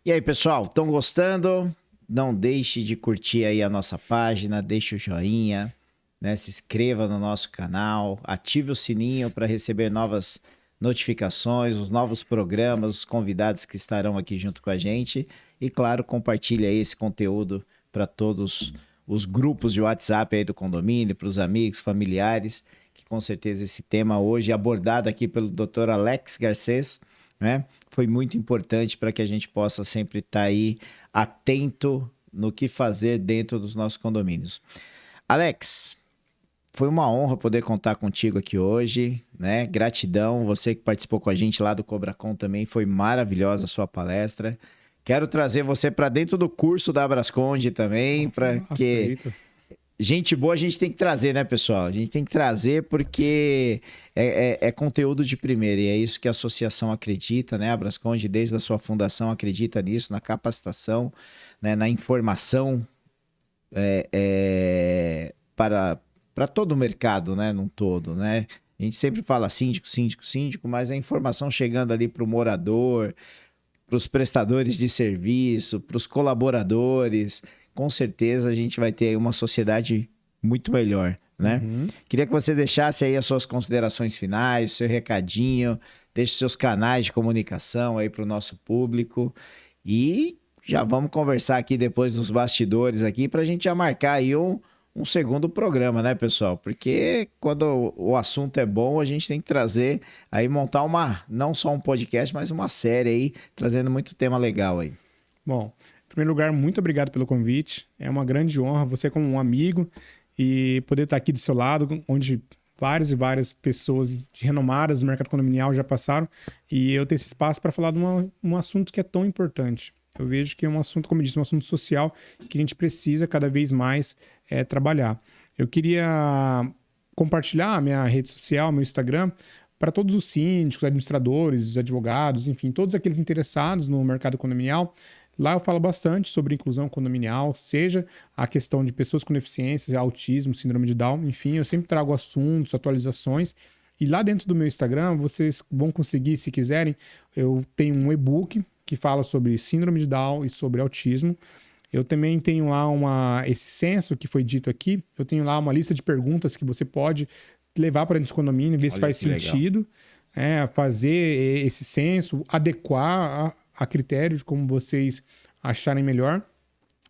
E aí, pessoal, estão gostando? Não deixe de curtir aí a nossa página, deixe o joinha, né? Se inscreva no nosso canal, ative o sininho para receber novas notificações, os novos programas, os convidados que estarão aqui junto com a gente. E, claro, compartilhe aí esse conteúdo para todos os grupos de WhatsApp aí do condomínio, para os amigos, familiares, que com certeza esse tema hoje abordado aqui pelo Dr. Alex Garcês, né? Foi muito importante para que a gente possa sempre estar aí atento no que fazer dentro dos nossos condomínios. Alex, foi uma honra poder contar contigo aqui hoje, né? Gratidão, você que participou com a gente lá do Cobracon também, foi maravilhosa a sua palestra. Quero trazer você para dentro do curso da Abrasconde também, para que... Gente boa a gente tem que trazer, né, pessoal? A gente tem que trazer porque é conteúdo de primeira e é isso que a associação acredita, né? A Abrasconde, desde a sua fundação, acredita nisso, na capacitação, né, na informação para todo o mercado, né, num todo, né? A gente sempre fala síndico, síndico, síndico, mas a informação chegando ali para o morador, para os prestadores de serviço, para os colaboradores... Com certeza a gente vai ter aí uma sociedade muito melhor, né? Uhum. Queria que você deixasse aí as suas considerações finais, seu recadinho, deixe seus canais de comunicação aí para o nosso público e já vamos conversar aqui depois nos bastidores aqui para a gente já marcar aí um segundo programa, né, pessoal? Porque quando o assunto é bom, a gente tem que trazer aí, montar não só um podcast, mas uma série aí, trazendo muito tema legal aí. Bom... Em primeiro lugar, muito obrigado pelo convite. É uma grande honra você como um amigo e poder estar aqui do seu lado, onde várias e várias pessoas renomadas do mercado condominial já passaram e eu ter esse espaço para falar de um assunto que é tão importante. Eu vejo que é um assunto, como eu disse, um assunto social que a gente precisa cada vez mais trabalhar. Eu queria compartilhar a minha rede social, meu Instagram, para todos os síndicos, administradores, advogados, enfim, todos aqueles interessados no mercado condominial. Lá eu falo bastante sobre inclusão condominial, seja a questão de pessoas com deficiências, autismo, síndrome de Down, enfim, eu sempre trago assuntos, atualizações. E lá dentro do meu Instagram, vocês vão conseguir, se quiserem, eu tenho um e-book que fala sobre síndrome de Down e sobre autismo. Eu também tenho lá esse censo que foi dito aqui, eu tenho lá uma lista de perguntas que você pode levar para dentro do condomínio, ver se faz sentido. fazer esse censo, adequar a critério de como vocês acharem melhor.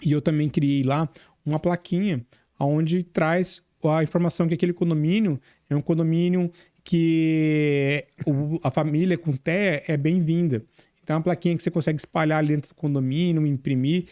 E eu também criei lá uma plaquinha onde traz a informação que aquele condomínio é um condomínio que a família com TEA é bem-vinda. Então, é uma plaquinha que você consegue espalhar ali dentro do condomínio, imprimir.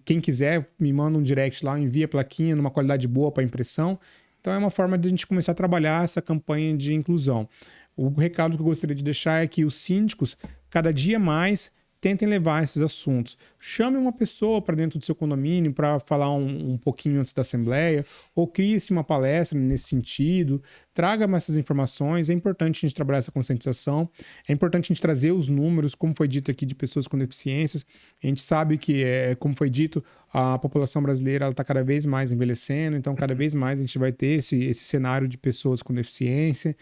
Quem quiser, me manda um direct lá, envia a plaquinha numa qualidade boa para impressão. Então, é uma forma de a gente começar a trabalhar essa campanha de inclusão. O recado que eu gostaria de deixar é que os síndicos, cada dia mais, tentem levar esses assuntos. Chame uma pessoa para dentro do seu condomínio para falar um pouquinho antes da assembleia, ou crie-se uma palestra nesse sentido, traga mais essas informações. É importante a gente trabalhar essa conscientização, é importante a gente trazer os números, como foi dito aqui, de pessoas com deficiências. A gente sabe que, como foi dito, a população brasileira está cada vez mais envelhecendo, então cada vez mais a gente vai ter esse cenário de pessoas com deficiência.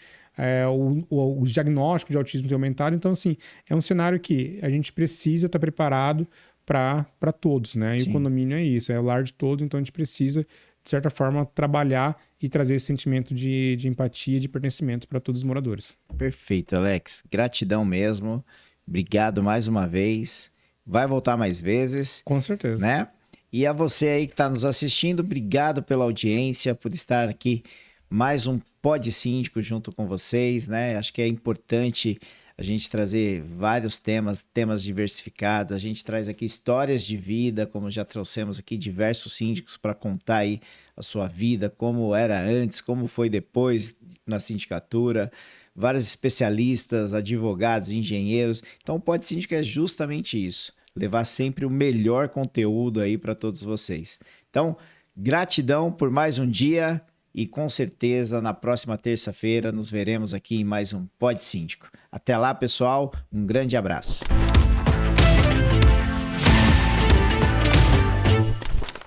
Os diagnósticos de autismo têm aumentado. Então, assim, é um cenário que a gente precisa estar preparado para todos, né? E o condomínio é isso, é o lar de todos, então a gente precisa, de certa forma, trabalhar e trazer esse sentimento de empatia, de pertencimento para todos os moradores. Perfeito, Alex. Gratidão mesmo. Obrigado mais uma vez. Vai voltar mais vezes. Com certeza. Né? E a você aí que está nos assistindo, obrigado pela audiência, por estar aqui mais um Pod Síndico junto com vocês, né? Acho que é importante a gente trazer vários temas diversificados. A gente traz aqui histórias de vida, como já trouxemos aqui diversos síndicos para contar aí a sua vida, como era antes, como foi depois na sindicatura, vários especialistas, advogados, engenheiros. Então o Pod Síndico é justamente isso, levar sempre o melhor conteúdo aí para todos vocês. Então, gratidão por mais um dia. E com certeza, na próxima terça-feira, nos veremos aqui em mais um Pod Síndico. Até lá, pessoal. Um grande abraço.